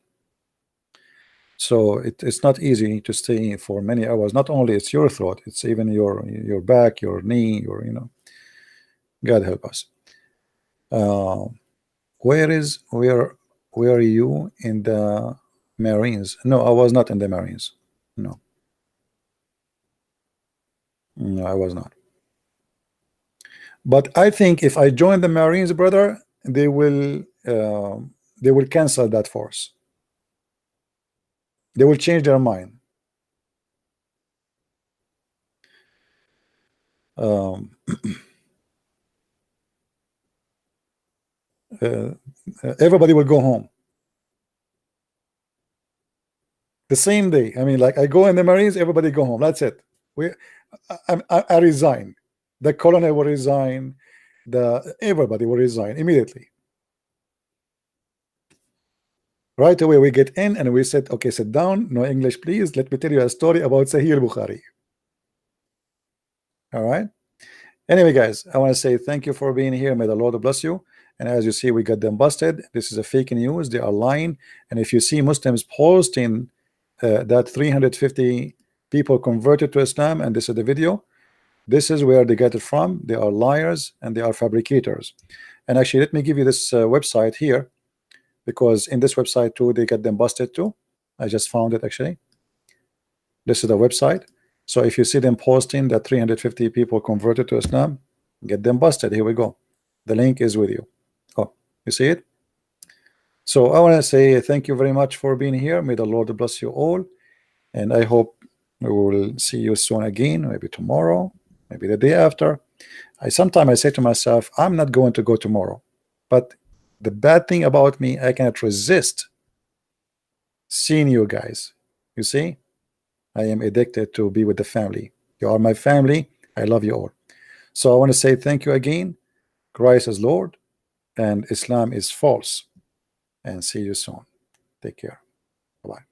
A: So it's not easy to stay for many hours. Not only it's your throat, it's even your back, your knee, God help us. Where are you in the Marines? No, I was not in the Marines. No, I was not. But I think if I join the Marines, brother, they will cancel that force. They will change their mind. Everybody will go home the same day. I mean, like I go in the Marines, everybody go home. That's it. I resign. The colonel will resign. Everybody will resign immediately. Right away, we get in and we said, okay, sit down. No English, please. Let me tell you a story about Sahih al-Bukhari. All right. Anyway, guys, I want to say thank you for being here. May the Lord bless you. And as you see, we got them busted. This is a fake news. They are lying. And if you see Muslims posting that 350 people converted to Islam, and this is the video, This is where they get it from. They are liars and they are fabricators. And actually, let me give you this website here, because in this website too, they get them busted too. I just found it actually. This is the website. So if you see them posting that 350 people converted to Islam, get them busted. Here we go. The link is with you. Oh, you see it? So I want to say thank you very much for being here. May the Lord bless you all. And I hope we will see you soon again, maybe tomorrow, maybe the day after. Sometimes I say to myself, I'm not going to go tomorrow. But the bad thing about me, I cannot resist seeing you guys. You see? I am addicted to be with the family. You are my family. I love you all. So I want to say thank you again. Christ is Lord and Islam is false. And see you soon. Take care. Bye-bye.